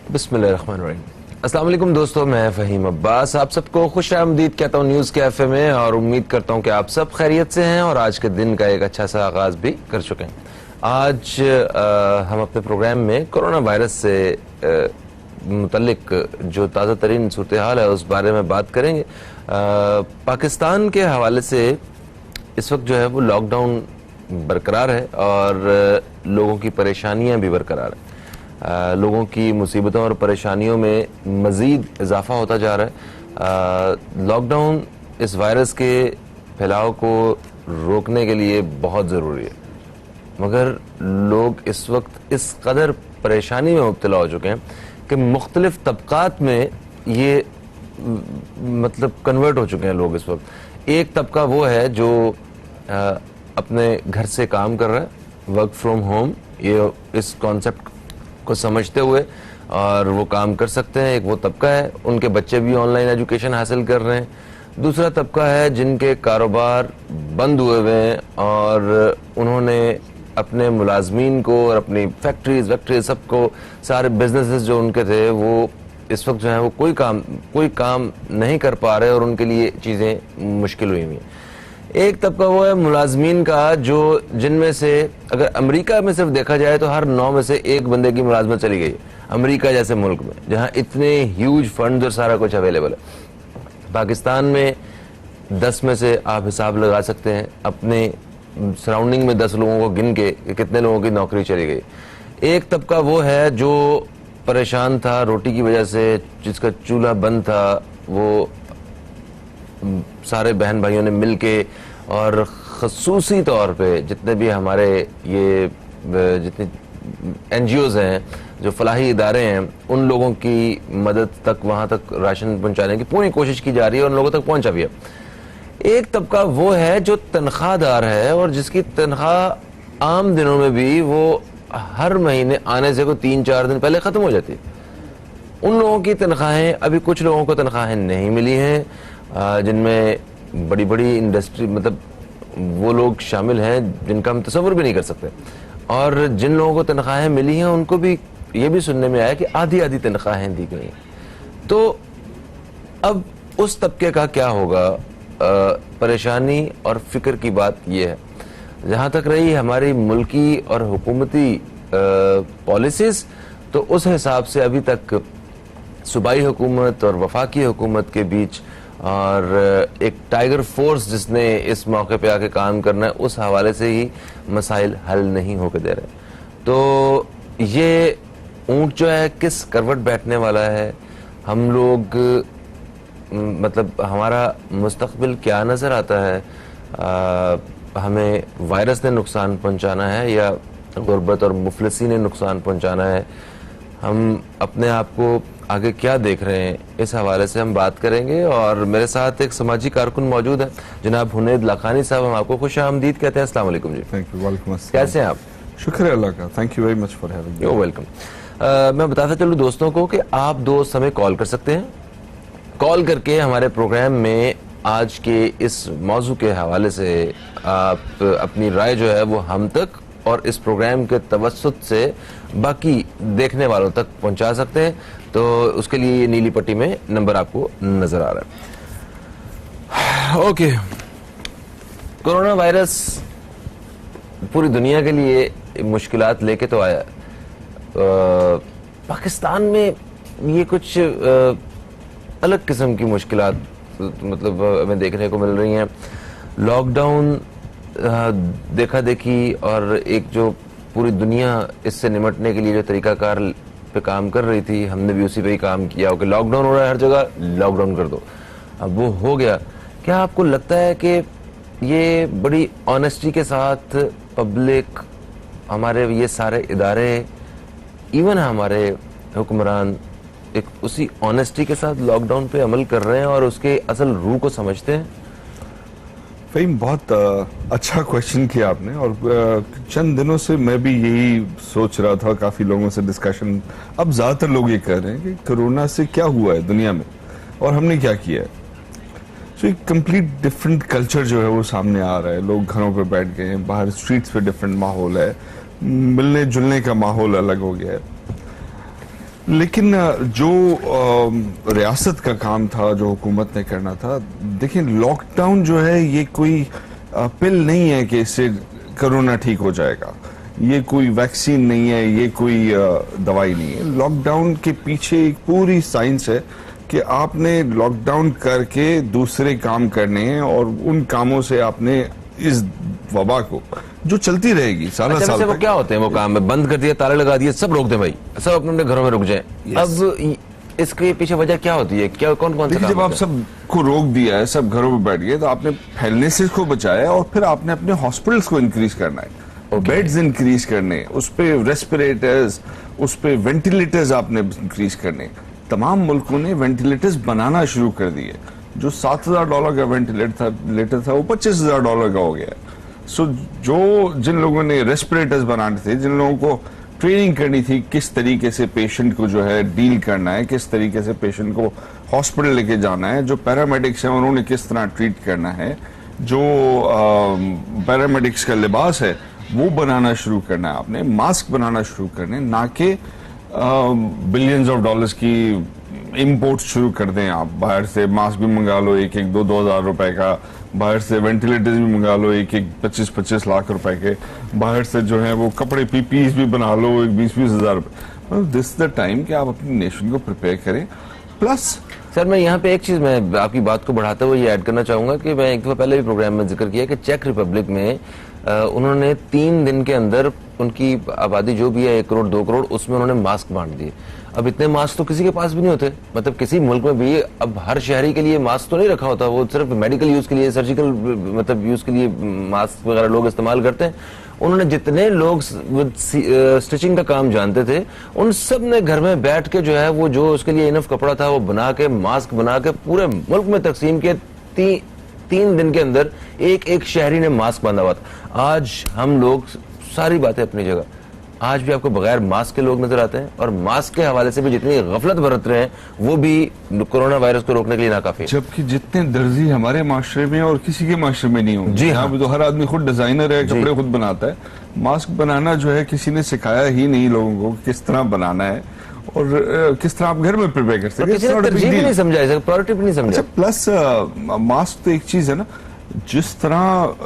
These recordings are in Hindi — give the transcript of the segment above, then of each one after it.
बिस्मिल्लाहिर्रहमानिर्रहीम। अस्सलाम वालेकुम दोस्तों, मैं फ़हीम अब्बास आप सबको खुश आमदीद कहता हूँ न्यूज़ कैफ़े में, और उम्मीद करता हूँ कि आप सब खैरियत से हैं और आज के दिन का एक अच्छा सा आगाज़ भी कर चुके हैं। आज हम अपने प्रोग्राम में कोरोना वायरस से मुतल्लिक जो ताज़ा तरीन सूरत हाल है उस बारे में बात करेंगे। पाकिस्तान के हवाले से इस वक्त जो है वो लॉकडाउन बरकरार है और लोगों की परेशानियां भी बरकरार है। लोगों की मुसीबतों और परेशानियों में मज़ीद इजाफा होता जा रहा है। लॉकडाउन इस वायरस के फैलाव को रोकने के लिए बहुत ज़रूरी है, मगर लोग इस वक्त इस कदर परेशानी में मुब्तला हो चुके हैं कि मुख्तलिफ तबकात में ये मतलब कन्वर्ट हो चुके हैं लोग इस वक्त। एक तबका वो है जो अपने घर से काम कर रहा है, वर्क फ्रॉम होम, ये इस कॉन्सेप्ट को समझते हुए और वो काम कर सकते हैं। एक वो तबका है, उनके बच्चे भी ऑनलाइन एजुकेशन हासिल कर रहे हैं। दूसरा तबका है जिनके कारोबार बंद हुए हुए हैं और उन्होंने अपने मुलाजमीन को और अपनी फैक्ट्रीज सबको, सारे बिजनेसेस जो उनके थे वो इस वक्त जो है वो कोई काम नहीं कर पा रहे और उनके लिए चीज़ें मुश्किल हुई हुई हैं। एक तबका वो है मुलाजमीन का जो जिनमें से अगर अमेरिका में सिर्फ देखा जाए तो हर 9 में से 1 बंदे की मुलाजमत चली गई। अमेरिका जैसे मुल्क में जहाँ इतने ह्यूज फंड और सारा कुछ अवेलेबल है। पाकिस्तान में 10 में से आप हिसाब लगा सकते हैं, अपने सराउंडिंग में 10 लोगों को गिन के कितने लोगों की नौकरी चली गई। एक तबका वो है जो परेशान था रोटी की वजह से, जिसका चूल्हा बंद था, वो सारे बहन भाइयों ने मिल के और खसूसी तौर पे जितने भी हमारे ये जितने NGOs हैं, जो फलाही इदारे हैं, उन लोगों की मदद तक, वहाँ तक राशन पहुँचाने की पूरी कोशिश की जा रही है और उन लोगों तक पहुँचा भी है। एक तबका वो है जो तनख्वाहदार है और जिसकी तनख्वाह आम दिनों में भी वो हर महीने आने से कोई 3-4 दिन पहले ख़त्म हो जाती है। उन लोगों की तनख्वाहें, अभी कुछ लोगों को तनख्वाहें नहीं मिली हैं, जिनमें बड़ी बड़ी इंडस्ट्री, मतलब वो लोग शामिल हैं जिनका हम तसव्वुर भी नहीं कर सकते। और जिन लोगों को तनख्वाहें मिली हैं उनको भी ये भी सुनने में आया कि आधी आधी तनख्वाहें दी गई हैं। तो अब उस तबके का क्या होगा? परेशानी और फिक्र की बात यह है, जहाँ तक रही हमारी मुल्की और हुकूमती पॉलिसीज, तो उस हिसाब से अभी तक सूबाई हुकूमत और वफाकी हुकूमत के बीच और एक टाइगर फोर्स जिसने इस मौके पे आके काम करना है, उस हवाले से ही मसाइल हल नहीं होके दे रहे। तो ये ऊंट जो है किस करवट बैठने वाला है, हम लोग मतलब हमारा मुस्तकबिल क्या नज़र आता है, हमें वायरस ने नुकसान पहुंचाना है या गुर्बत और मुफलिसी ने नुकसान पहुंचाना है, हम अपने आप को आगे क्या देख रहे हैं, इस हवाले से हम बात करेंगे। और मेरे साथ एक समाजी कारकुन मौजूद है, जनाब हुनैद लाखानी साहब, हम आपको खुश आमदीद कहते हैं। अस्सलाम वालेकुम जी। Thank you. वालेकुम अस्सलाम। कैसे हैं आप? शुक्र है अल्लाह का। Thank you very much for having me. You welcome. मैं बताता चलूँ दोस्तों को कि आप 2 समय कॉल कर सकते हैं। कॉल करके हमारे प्रोग्राम में आज के इस मौजू के हवाले से आप अपनी राय जो है वो हम तक और इस प्रोग्राम के तवस्सुत से बाकी देखने वालों तक पहुंचा सकते हैं। तो उसके लिए ये नीली पट्टी में नंबर आपको नजर आ रहा है। ओके, कोरोना वायरस पूरी दुनिया के लिए मुश्किलात लेके तो आया। पाकिस्तान में ये कुछ अलग किस्म की मुश्किलात मतलब हमें देखने को मिल रही हैं। लॉकडाउन, देखा देखी और एक जो पूरी दुनिया इससे निमटने के लिए जो तरीकाकार पे काम कर रही थी, हमने भी उसी पे ही काम किया। कि लॉकडाउन हो रहा है हर जगह, लॉकडाउन कर दो। अब वो हो गया। क्या आपको लगता है कि ये बड़ी ऑनेस्टी के साथ पब्लिक, हमारे ये सारे इदारे, इवन हमारे हुक्मरान एक उसी ऑनेस्टी के साथ लॉकडाउन पे अमल कर रहे हैं और उसके असल रूह को समझते हैं? फ़हीम, बहुत अच्छा क्वेश्चन किया आपने। और चंद दिनों से मैं भी यही सोच रहा था, काफ़ी लोगों से डिस्कशन, अब ज़्यादातर लोग ये कह रहे हैं कि कोरोना से क्या हुआ है दुनिया में और हमने क्या किया है। सो एक कंप्लीट डिफरेंट कल्चर जो है वो सामने आ रहा है। लोग घरों पे बैठ गए हैं, बाहर स्ट्रीट्स पे डिफरेंट माहौल है, मिलने जुलने का माहौल अलग हो गया है। लेकिन जो रियासत का काम था, जो हुकूमत ने करना था, देखिए लॉकडाउन जो है ये कोई पिल नहीं है कि इससे कोरोना ठीक हो जाएगा, ये कोई वैक्सीन नहीं है, ये कोई दवाई नहीं है। लॉकडाउन के पीछे एक पूरी साइंस है कि आपने लॉकडाउन करके दूसरे काम करने हैं और उन कामों से आपने इस वबा को जो चलती रहेगी सारा साल वो क्या होते हैं वो काम है, बंद कर दिया, ताले लगा दिए, सब रोक दे भाई, सब अपने अपने घरों में रुक जाए। अब इसके पीछे वजह क्या होती है, क्या कौन कौन सा? जब आप सबको रोक दिया है, सब घरों में बैठ गए, तो आपने फैलने से इसको बचाया और फिर आपने अपने हॉस्पिटल्स को इंक्रीज करना है, बेड्स इंक्रीज करने, उस पे रेस्पिरेटर्स, उस पे वेंटिलेटर्स आपने इंक्रीज करने। तमाम मुल्कों ने वेंटिलेटर्स बनाना शुरू कर दिए। जो $7,000 का वेंटिलेटर था वो $25,000 का हो गया। सो जिन लोगों ने रेस्पिरेटर्स बनाने थे, जिन लोगों को ट्रेनिंग करनी थी किस तरीके से पेशेंट को जो है डील करना है, किस तरीके से पेशेंट को हॉस्पिटल लेके जाना है, जो पैरामेडिक्स हैं उन्होंने किस तरह ट्रीट करना है, जो पैरामेडिक्स का लिबास है वो बनाना शुरू करना है, आपने मास्क बनाना शुरू करने, ना कि बिलियंस ऑफ डॉलर्स की इंपोर्ट शुरू कर दें। आप बाहर से मास्क भी मंगा लो 1-2 हज़ार रुपए का, बाहर से वेंटिलेटर्स भी मंगा लो 25-25 लाख रुपए के, बाहर से जो है वो कपड़े पीपीज भी बना लो 20-20 हज़ार रुपए। दिस द टाइम कि आप अपनी नेशन को प्रिपेयर करें। प्लस सर मैं यहाँ पे एक चीज मैं आपकी बात को बढ़ाते हुए ये ऐड करना चाहूंगा कि मैं एक दफा पहले भी प्रोग्राम में जिक्र किया कि चेक रिपब्लिक में उन्होंने 3 दिन के अंदर उनकी आबादी जो भी है 1 करोड़ 2 करोड़, उसमें उन्होंने मास्क बांट दिए। अब इतने मास्क तो किसी के पास भी नहीं होते, मतलब किसी मुल्क में भी अब हर शहरी के लिए मास्क तो नहीं रखा होता, वो सिर्फ मेडिकल यूज के लिए, सर्जिकल मतलब यूज के लिए मास्क वगैरह लोग इस्तेमाल करते हैं। उन्होंने जितने लोग स्टिचिंग का काम जानते थे उन सब ने घर में बैठ के जो है वो जो उसके लिए इनफ कपड़ा था वो बना के, मास्क बना के पूरे मुल्क में तकसीम के 3 दिन के अंदर एक शहरी ने मास्क बांधा हुआ था। आज हम लोग सारी बातें अपनी जगह, आज भी आपको बगैर मास्क के लोग नजर आते हैं और मास्क के हवाले से भी जितनी गफलत बरत रहे हैं वो भी कोरोना वायरस को रोकने के लिए नाकाफी है। जबकि जितने दर्जी हमारे माशरे में और किसी के माशरे में नहीं होंगे। जी हाँ, तो हर आदमी खुद डिजाइनर है, कपड़े खुद बनाता है। मास्क बनाना जो है किसी ने सिखाया ही नहीं लोगों को किस तरह बनाना है और किस तरह आप घर में प्रिपेयर कर सकते हैं। नहीं समझा, प्रायोरिटी भी नहीं समझा। प्लस मास्क तो एक चीज है ना, जिस तरह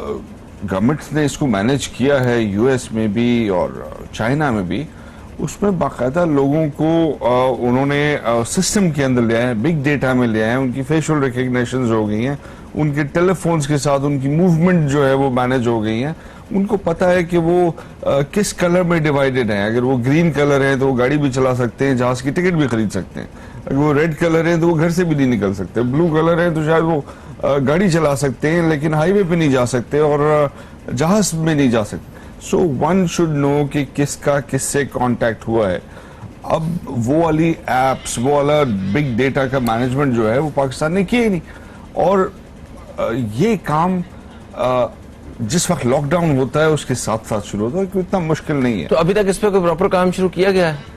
गवर्नमेंट ने इसको मैनेज किया है यूएस में भी और चाइना में भी, उसमें बाकायदा लोगों को उन्होंने सिस्टम के अंदर लिया है, बिग डेटा में लिया है, उनकी फेशियल रिकग्निशंस हो गई हैं, उनके टेलीफोन्स के साथ उनकी मूवमेंट जो है वो मैनेज हो गई है। उनको पता है कि वो किस कलर में डिवाइडेड है। अगर वो ग्रीन कलर है तो वो गाड़ी भी चला सकते हैं, जहाज की टिकट भी खरीद सकते हैं। अगर वो रेड कलर है तो वो घर से भी नहीं निकल सकते। ब्लू कलर है तो शायद वो गाड़ी चला सकते हैं लेकिन हाईवे पे नहीं जा सकते और जहाज में नहीं जा सकते। सो वन शुड नो कि किसका किससे कांटेक्ट हुआ है। अब वो वाली एप्स, वो वाला बिग डेटा का मैनेजमेंट जो है वो पाकिस्तान ने किया ही नहीं। और ये काम जिस वक्त लॉकडाउन होता है उसके साथ साथ शुरू होता है, कि इतना मुश्किल नहीं है। तो अभी तक इस पर कोई प्रॉपर काम शुरू किया गया है?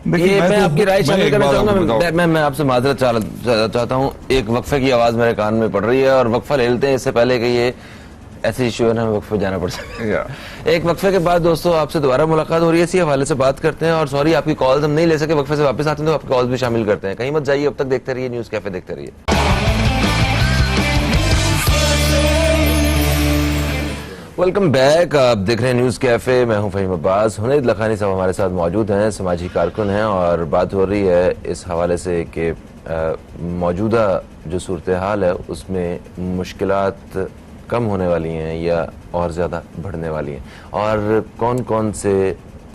मैं आपकी राय शामिल करना चाहूंगा। मैं आपसे माजरत चाहता हूँ, एक वक्फे की आवाज मेरे कान में पड़ रही है और वक्फा ले लेते हैं इससे पहले कि ये ऐसे इश्यू है ना, वक्फे जाना पड़ सकता है। एक वक्फे के बाद दोस्तों आपसे दोबारा मुलाकात हो रही है, इसी हवाले से बात करते हैं। और सॉरी आपकी कॉल्स हम नहीं ले सके, वक्फे से वापस आते हैं तो आपकी कॉल्स भी शामिल करते हैं। कहीं मत जाइए, अब तक देखते रहिए न्यूज़ कैफे, देखते रहिए। वेलकम बैक, आप देख रहे हैं न्यूज़ कैफे, मैं हूं फहीम अब्बास। हुनैद लखानी साहब हमारे साथ मौजूद हैं, समाजी कारकुन हैं, और बात हो रही है इस हवाले से कि मौजूदा जो सूरत हाल है उसमें मुश्किलात कम होने वाली हैं या और ज़्यादा बढ़ने वाली हैं, और कौन कौन से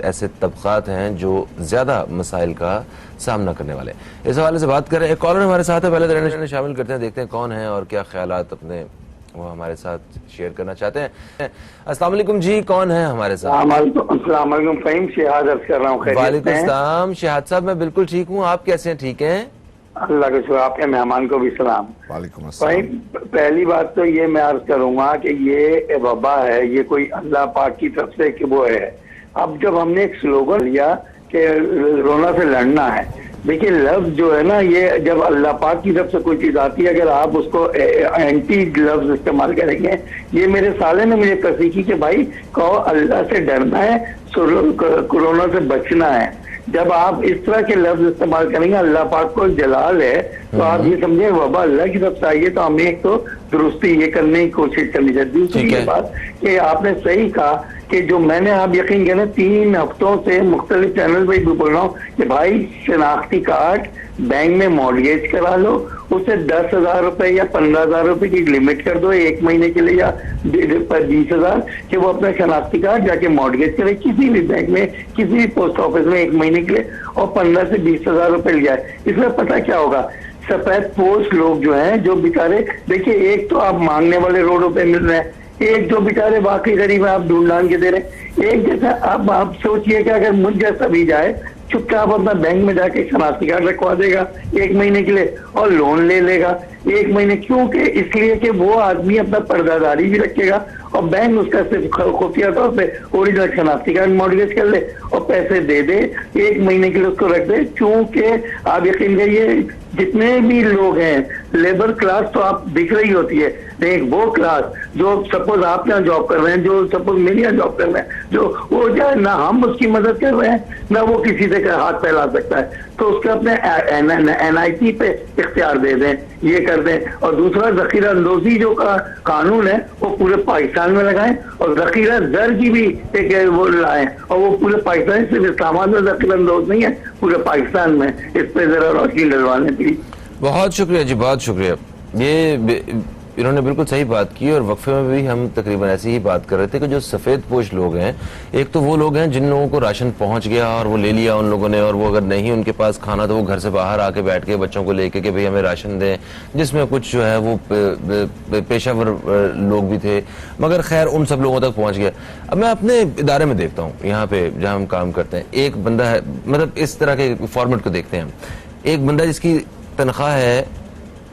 ऐसे तबकात हैं जो ज़्यादा मसाइल का सामना करने वाले हैं। इस हवाले से बात करें, एक कॉलर हमारे साथ है, पहले तो शामिल करते हैं, देखते हैं कौन है और क्या ख्यालात अपने वो हमारे साथ शेयर करना चाहते हैं। अस्सलाम वालेकुम जी, कौन है हमारे साथ? अस्सलाम वालेकुम फहीम, शिहाद अर्ज कर रहा हूँ। वालेकुम सलाम शिहाद साहब, मैं बिल्कुल ठीक हूँ, आप कैसे हैं? ठीक हैं, अल्लाह के शुक्र। आपके मेहमान को भी सलाम। वालेकुम अस्सलाम। पहली बात तो ये मैं अर्ज करूंगा कि ये वबा है, ये कोई अल्लाह पाक की तरफ से कि वो है। अब जब हमने एक स्लोगन लिया कि कोरोना से लड़ना है, देखिए लफ्ज जो है ना, ये जब अल्लाह पाक की तरफ से कोई चीज आती है, अगर आप उसको एंटी लफ्ज इस्तेमाल करेंगे, ये मेरे साले ने मुझे सीखी कि भाई कहो अल्लाह से डरना है, कोरोना से बचना है। जब आप इस तरह के लफ्ज इस्तेमाल करेंगे, अल्लाह पाक को जलाल है, तो आप ये समझे वबा अल्लाह की तरफ से आई है, तो हमें एक तो दुरुस्ती ये करने की कोशिश करनी चाहिए। दूसरी ये बात कि आपने सही कहा कि जो मैंने, आप यकीन करें 3 हफ्तों से मुख्तलिफ चैनल पे भी बोल रहा हूँ कि भाई शनाख्ती कार्ड बैंक में मॉर्गेज करा लो, उसे 10,000 रुपए या 15,000 रुपए की लिमिट कर दो 1 महीने के लिए, या 20,000 कि वो अपना शनाख्ती कार्ड जाके मॉर्गेज करे किसी भी बैंक में, किसी भी पोस्ट ऑफिस में 1 महीने के लिए, और 15 से 20,000 रुपए ले जाए। इसमें पता क्या होगा, सफेद पोस्ट लोग जो हैं, जो बेचारे, देखिए एक तो आप मांगने वाले रोडों पे मिल रहे हैं, एक जो बेचारे वाकई गरीब है आप ढूंढ ढांड के दे रहे हैं, एक जैसा अब आप सोचिए कि अगर मुझ जैसा भी जाए चुपचाप अपना बैंक में जाके शनाख्ती कार्ड रखवा देगा 1 महीने के लिए और लोन ले लेगा 1 महीने, क्योंकि इसलिए कि वो आदमी अपना पर्दादारी भी रखेगा और बैंक उसका सिर्फ खुफिया तौर पे ओरिजिनल शनाख्ती कार्ड मॉर्गेज कर ले और पैसे दे दे 1 महीने के लिए उसको रख दे। क्योंकि आप यकीन करिए जितने भी लोग हैं, लेबर क्लास तो आप दिख रही होती है, लेकिन वो क्लास जो सपोज आप यहाँ जॉब कर रहे हैं, जो सपोज मेरे यहाँ जॉब कर रहे हैं, जो वो जाए ना हम उसकी मदद कर रहे हैं ना वो किसी से हाथ फैला सकता है, तो उसके अपने NIT पे इख्तियार दे दें, ये कर दें। और दूसरा जखीरा अंदोजी जो कानून है वो पूरे पाकिस्तान में लगाएं, और जखीरा जर की भी एक वो लाएं, और वो पूरे पाकिस्तान, सिर्फ इस्लामाबाद में जखीरा अंदोज नहीं है, पूरे पाकिस्तान में। इस पे जरा रोशनी डलवाने प्लीज। बहुत शुक्रिया जी, बहुत शुक्रिया। ये इन्होंने बिल्कुल सही बात की, और वक्फे में भी हम तकरीबन ऐसी ही बात कर रहे थे कि जो सफेद पोश लोग हैं, एक तो वो लोग हैं जिन लोगों को राशन पहुंच गया और वो ले लिया उन लोगों ने, और वो अगर नहीं उनके पास खाना तो वो घर से बाहर आके बैठ के बच्चों को लेके कि भाई हमें राशन दें, जिसमें कुछ जो है वो पेशावर लोग भी थे, मगर खैर उन सब लोगों तक पहुंच गया। अब मैं अपने इदारे में देखता हूँ, यहाँ पे जहाँ हम काम करते हैं, एक बंदा है, मतलब इस तरह के फॉर्मेट को देखते हैं हम, एक बंदा जिसकी तनख्वाह है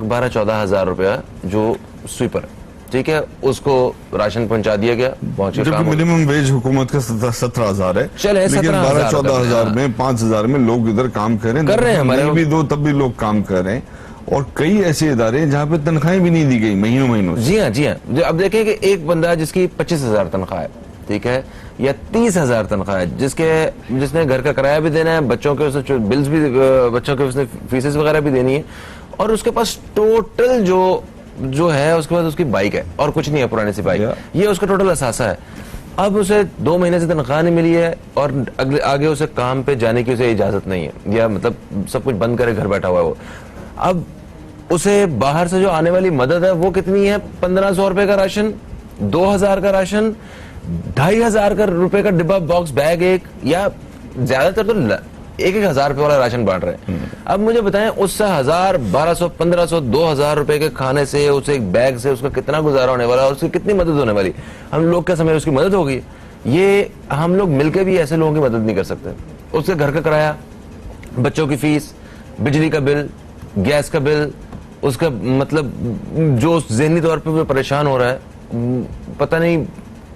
12-14 हजार रुपया, जो स्वीपर, ठीक है, उसको राशन पहुंचा दिया गया, पहुंचे काम। मिनिमम वेज हुकूमत का 17,000 है, चले 12-14 हजार में 5,000 में लोग इधर काम कर रहे हैं हमारे भी दो, तब भी लोग काम कर रहे हैं। और कई ऐसे इदारे हैं जहाँ पे तनख्वाहें भी नहीं दी गई महीनों। जी हाँ, जी हाँ। अब देखें कि एक बंदा जिसकी 25,000 तनख्वाह है, ठीक है, या 30,000 तनख्वाह है, जिसने घर का किराया भी देना है, बच्चों के उसने बिल्स भी, बच्चों के उसने फीसेस वगैरह भी देनी है, और उसके पास टोटल जो है, उसके बाद उसकी बाइक है और कुछ नहीं है, पुरानी सी बाइक, ये उसका टोटल असासा है। अब उसे 2 महीने से तनख्वाह नहीं मिली है और आगे उसे काम पे जाने की उसे इजाजत नहीं है, या मतलब सब कुछ बंद करे घर बैठा हुआ है वो। अब उसे बाहर से जो आने वाली मदद है वो कितनी है, 1,500 रुपए का राशन, 2,000 का राशन, 2,500 रुपए का डिब्बा बॉक्स बैग एक, या ज्यादातर तो 1,000 रुपए वाला राशन बांट रहे हैं। अब मुझे बताएं, उससे 1,000, 1,200, 1,500, 2,000 रुपए के खाने से, उसे एक बैग से उसका कितना गुजारा होने वाला और उसकी कितनी मदद होने वाली। हम लोग क्या समय उसकी मदद होगी, ये हम लोग मिलकर भी ऐसे लोगों की मदद नहीं कर सकते। उसके घर का किराया, बच्चों की फीस, बिजली का बिल, गैस का बिल, उसका मतलब जो जहनी तौर पर परेशान हो रहा है, पता नहीं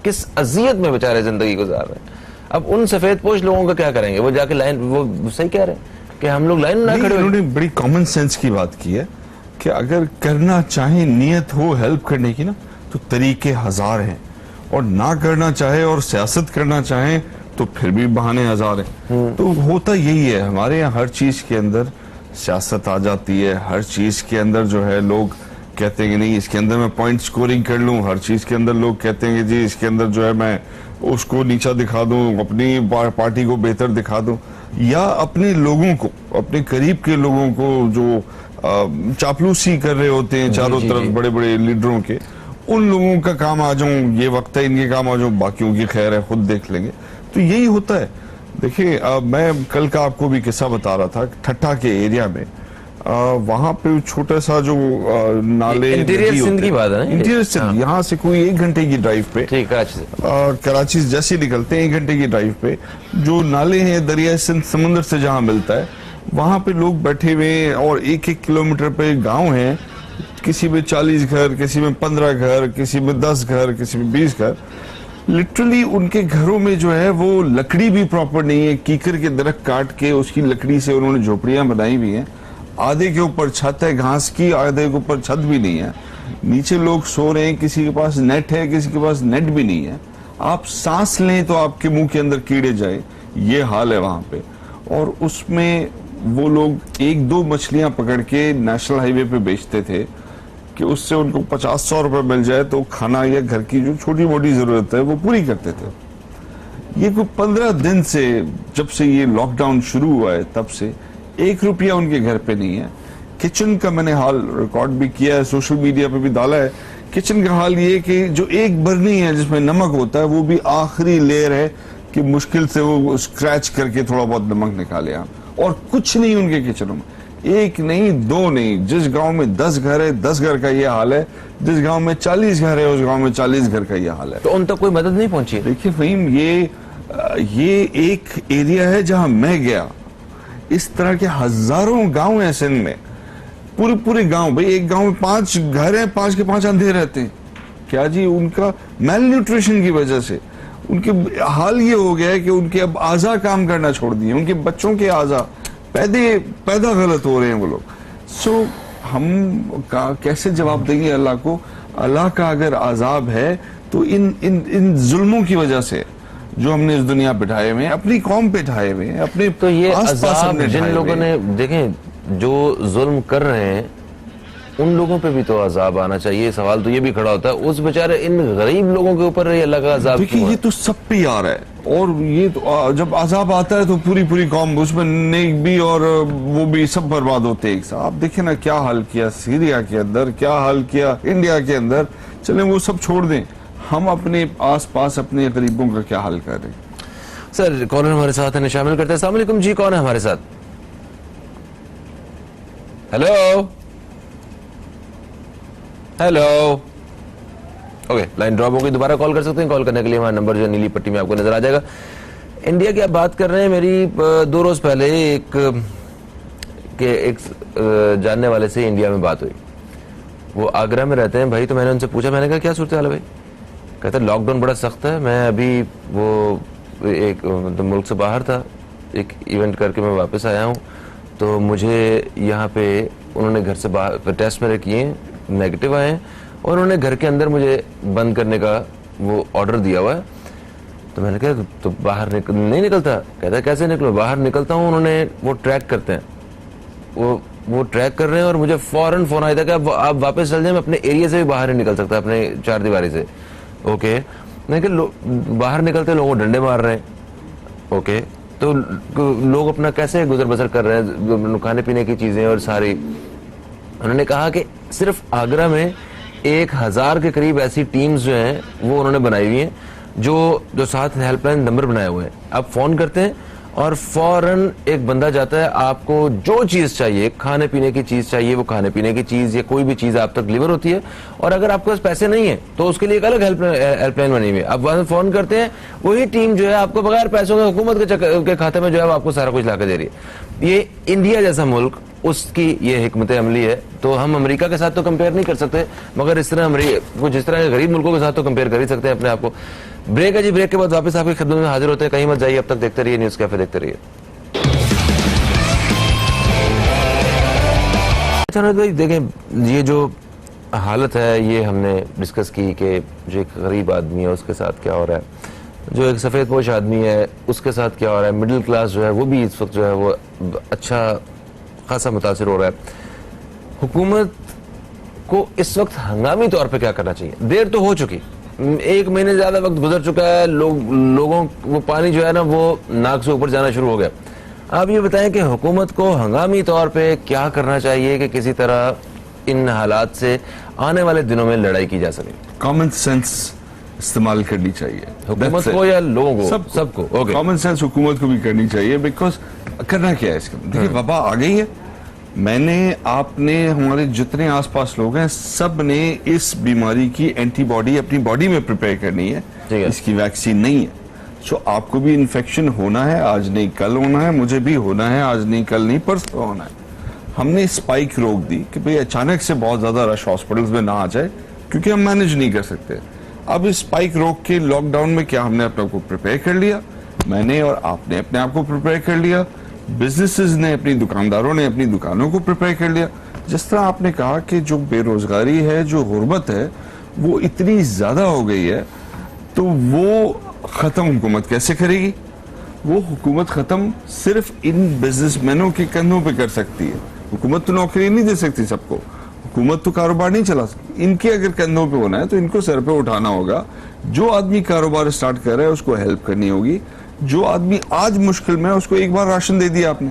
किस अजियत में बेचारे जिंदगी गुजार रहे हैं। अब उन सफेद पोश लोगों का क्या करेंगे, वो जाके लाइन, वो सही कह रहे हैं कि हम लोग लाइन ना खड़े। उन्होंने बड़ी कॉमन सेंस की बात की है कि अगर करना चाहे, नियत हो हेल्प करने की ना, तो तरीके हजार हैं, और ना करना चाहे और सियासत करना चाहे तो फिर भी बहाने हजार हैं। तो होता यही है हमारे यहाँ, हर चीज के अंदर सियासत आ जाती है, हर चीज के अंदर जो है लोग कहते हैं कि नहीं इसके अंदर मैं पॉइंट स्कोरिंग कर लूं, हर चीज के अंदर लोग कहते हैं कि जी इसके अंदर जो है मैं उसको नीचा दिखा दूं, अपनी पार्टी को बेहतर दिखा दूं, या अपने लोगों को, अपने करीब के लोगों को जो चापलूसी कर रहे होते हैं चारों तरफ बड़े बड़े लीडरों के, उन लोगों का काम आ जाऊं, ये वक्त है इनके काम आ जाऊं, बाकियों की खैर है खुद देख लेंगे। तो यही होता है। देखिए मैं कल का आपको भी किस्सा बता रहा था, ठट्ठा के एरिया में वहां पे छोटा सा जो नाले, इंटीरियर सिंध की बात है ना, इंटीरियर सिंध, यहाँ से कोई 1 घंटे की ड्राइव पे, ठीक, कराची से जैसे निकलते हैं 1 घंटे की ड्राइव पे, जो नाले हैं दरिया सिंध समुद्र से जहाँ मिलता है, वहां पे लोग बैठे हुए हैं, और 1-1 किलोमीटर पे गांव है, किसी में 40 घर, किसी में 15 घर, किसी में 10 घर, किसी में 20 घर। लिटरली उनके घरों में जो है वो लकड़ी भी प्रॉपर नहीं है, कीकर के दरख्त काट के उसकी लकड़ी से उन्होंने झोपड़ियां बनाई हुई हैं, आधे के ऊपर छत है घास की, आधे के ऊपर छत भी नहीं है, नीचे लोग सो रहे हैं, किसी के पास नेट है, किसी के पास नेट भी नहीं है, आप सांस लें तो आपके मुंह के अंदर कीड़े जाए, ये हाल है वहां पे। और उसमें वो लोग 1-2 मछलियां पकड़ के नेशनल हाईवे पे बेचते थे कि उससे उनको 50-100 रुपए मिल जाए तो खाना या घर की जो छोटी मोटी जरूरत है वो पूरी करते थे। ये कोई 15 दिन से, जब से ये लॉकडाउन शुरू हुआ है तब से 1 रुपया उनके घर पे नहीं है। किचन का मैंने हाल रिकॉर्ड भी किया है, सोशल मीडिया पे भी डाला है। किचन का हाल ये कि जो एक बर्नी है जिसमें नमक होता है वो भी आखिरी लेयर है कि मुश्किल से वो स्क्रैच करके थोड़ा बहुत नमक निकाले आप, और कुछ नहीं उनके किचनों में। 1 नहीं 2 नहीं, जिस गांव में 10 घर है 10 घर का ये हाल है, जिस गांव में 40 घर है उस गांव में 40 घर का ये हाल है। तो उन तक कोई मदद नहीं पहुंची? देखिए फहीम, ये एक एरिया है जहां मैं गया, इस तरह के हजारों गांव हैं सिंध में, पूरे गांव। भाई एक गांव में 5 घर हैं, 5 के 5 अंधे रहते हैं। क्या जी? उनका मेल न्यूट्रिशन की वजह से उनके हाल ये हो गया है कि उनके अब आजा काम करना छोड़ दिए, उनके बच्चों के आजा पैदा गलत हो रहे हैं वो लोग। सो हम कैसे जवाब देंगे अल्लाह को? अल्लाह का अगर आजाब है तो इन जुल्मों की वजह से जो हमने इस दुनिया पे ढाए हुए हैं, अपनी कौम पे ढाए हुए हैं, अपने तो ये आस-पास अजाब हमने जिन ढाए लोगों हुए ने हैं। देखें जो जुल्म कर रहे हैं उन लोगों पे भी तो अजाब आना चाहिए। सवाल तो ये भी खड़ा होता है उस बेचारे इन गरीब लोगों के ऊपर अल्लाह का अजाब देखिए क्यों ये है? तो सब पे आ रहा है, और ये तो जब अजाब आता है तो पूरी कौम, उसमें नेक भी और वो भी सब बर्बाद होते हैं एक साथ। आप देखिए ना क्या हाल किया सीरिया के अंदर, क्या हाल किया इंडिया के अंदर। चलें वो सब छोड़ दें, हम अपने आसपास अपने गरीबों का क्या हाल कर रहे हैं। सर कॉलर हमारे साथ है, शामिल करते हैं। अस्सलाम वालेकुम जी, कौन है हमारे साथ? Hello hello. Okay, line drop हो गई, दोबारा कॉल कर सकते हैं। कॉल करने के लिए हमारा नंबर जो है नीली पट्टी में आपको नजर आ जाएगा। इंडिया की आप बात कर रहे हैं। मेरी 2 रोज पहले एक जानने वाले से इंडिया में बात हुई। वो आगरा में रहते हैं भाई। तो मैंने उनसे पूछा, मैंने कहा क्या सूरत हाल है भाई? कहते लॉकडाउन बड़ा सख्त है। मैं अभी वो एक मतलब मुल्क से बाहर था, एक इवेंट करके मैं वापस आया हूँ, तो मुझे यहाँ पे उन्होंने घर से बाहर टेस्ट मेरे किए, नेगेटिव आए हैं, और उन्होंने घर के अंदर मुझे बंद करने का वो ऑर्डर दिया हुआ है। तो मैंने कहा तो बाहर नहीं निकलता? कहता है कैसे निकलो? बाहर निकलता हूँ। उन्होंने वो ट्रैक करते हैं, वो ट्रैक कर रहे हैं, और मुझे फौरन फोन आया था कि आप वापस चल जाए, मैं अपने एरिया से भी बाहर नहीं निकल सकता, अपने 4 दीवारी से। ओके, नहीं कि बाहर निकलते लोगों को डंडे मार रहे हैं। ओके, तो लोग अपना कैसे गुजर बसर कर रहे हैं, खाने पीने की चीजें और सारी। उन्होंने कहा कि सिर्फ आगरा में 1000 के करीब ऐसी टीम्स जो हैं वो उन्होंने बनाई हुई हैं, जो साथ हेल्पलाइन नंबर बनाए हुए हैं। आप फोन करते हैं और फौरन एक बंदा जाता है, आपको जो चीज चाहिए, खाने पीने की चीज चाहिए, वो खाने पीने की चीज या कोई भी चीज आप तक डिलीवर होती है। और अगर आपके पास पैसे नहीं है तो उसके लिए एक अलग हेल्पलाइन बनी हुई है। आप वहां फोन करते हैं, वही टीम जो है आपको बगैर पैसों के हुकूमत के खाते में जो है आपको सारा कुछ लाकर दे रही है। ये इंडिया जैसा मुल्क, उसकी ये हिकमत अमली है। तो हम अमेरिका के साथ तो कंपेयर नहीं कर सकते, मगर इस तरह कुछ इस तरह के गरीब मुल्कों के साथ तो कंपेयर कर ही सकते हैं अपने आप को। ब्रेक है जी, ब्रेक के बाद वापस आपकी खिदमत में हाजिर होते हैं। कहीं मत जाइए, अब तक देखते रहिए न्यूज़ कैफे, देखते रहिए। अच्छा भाई देखें, ये जो हालत है ये हमने डिस्कस की कि जो एक गरीब आदमी है उसके साथ क्या हो रहा है, जो एक सफ़ेद पोश आदमी है उसके साथ क्या हो रहा है, मिडिल क्लास जो है वो भी इस वक्त जो है वो अच्छा खासा मुतासिर हो रहा है। हुकूमत को इस वक्त हंगामी तौर पे क्या करना चाहिए? देर तो हो चुकी, 1 महीने से ज्यादा वक्त गुजर चुका है, लोगों वो पानी जो है ना वो नाक से ऊपर जाना शुरू हो गया। आप ये बताएं कि हुकूमत को हंगामी तौर पे क्या करना चाहिए कि किसी तरह इन हालात से आने वाले दिनों में लड़ाई की जा सके? कॉमन सेंस इस्तेमाल करनी चाहिए, हुकूमत को या लोगों को? सबको। ओके, कॉमन सेंस हुकूमत को भी करनी चाहिए। बिकॉज करना क्या है इसका, देखिए वबा आ गई है। मैंने, आपने, हमारे जितने आसपास लोग हैं, सब ने इस बीमारी की एंटीबॉडी अपनी बॉडी में प्रिपेयर करनी है। इसकी वैक्सीन नहीं है। सो आपको भी इन्फेक्शन होना है, आज नहीं कल होना है, मुझे भी होना है, आज नहीं कल नहीं परसों होना है। हमने स्पाइक रोक दी कि भाई अचानक से बहुत ज्यादा रश हॉस्पिटल्स में ना आ जाए, क्योंकि हम मैनेज नहीं कर सकते। अब इस स्पाइक रोक के लॉकडाउन में क्या हमने अपने को प्रिपेयर कर लिया? मैंने और आपने अपने आप को प्रिपेयर कर लिया, बिजनेसेस ने, अपनी दुकानदारों ने अपनी दुकानों को प्रिपेयर कर लिया। जिस तरह आपने कहा कि जो बेरोजगारी है, जो गुर्बत है, वो इतनी ज्यादा हो गई है, तो वो खत्म हुकूमत कैसे करेगी? वो हुकूमत खत्म सिर्फ इन बिजनेसमैनों के कंधों पे कर सकती है। हुकूमत तो नौकरी नहीं दे सकती सबको, हुकूमत तो कारोबार नहीं चला सकती। इनके अगर कंधों पे होना है तो इनको सर पे उठाना होगा। जो आदमी कारोबार स्टार्ट कर रहा है उसको हेल्प करनी होगी। जो आदमी आज मुश्किल में है उसको एक बार राशन दे दिया आपने,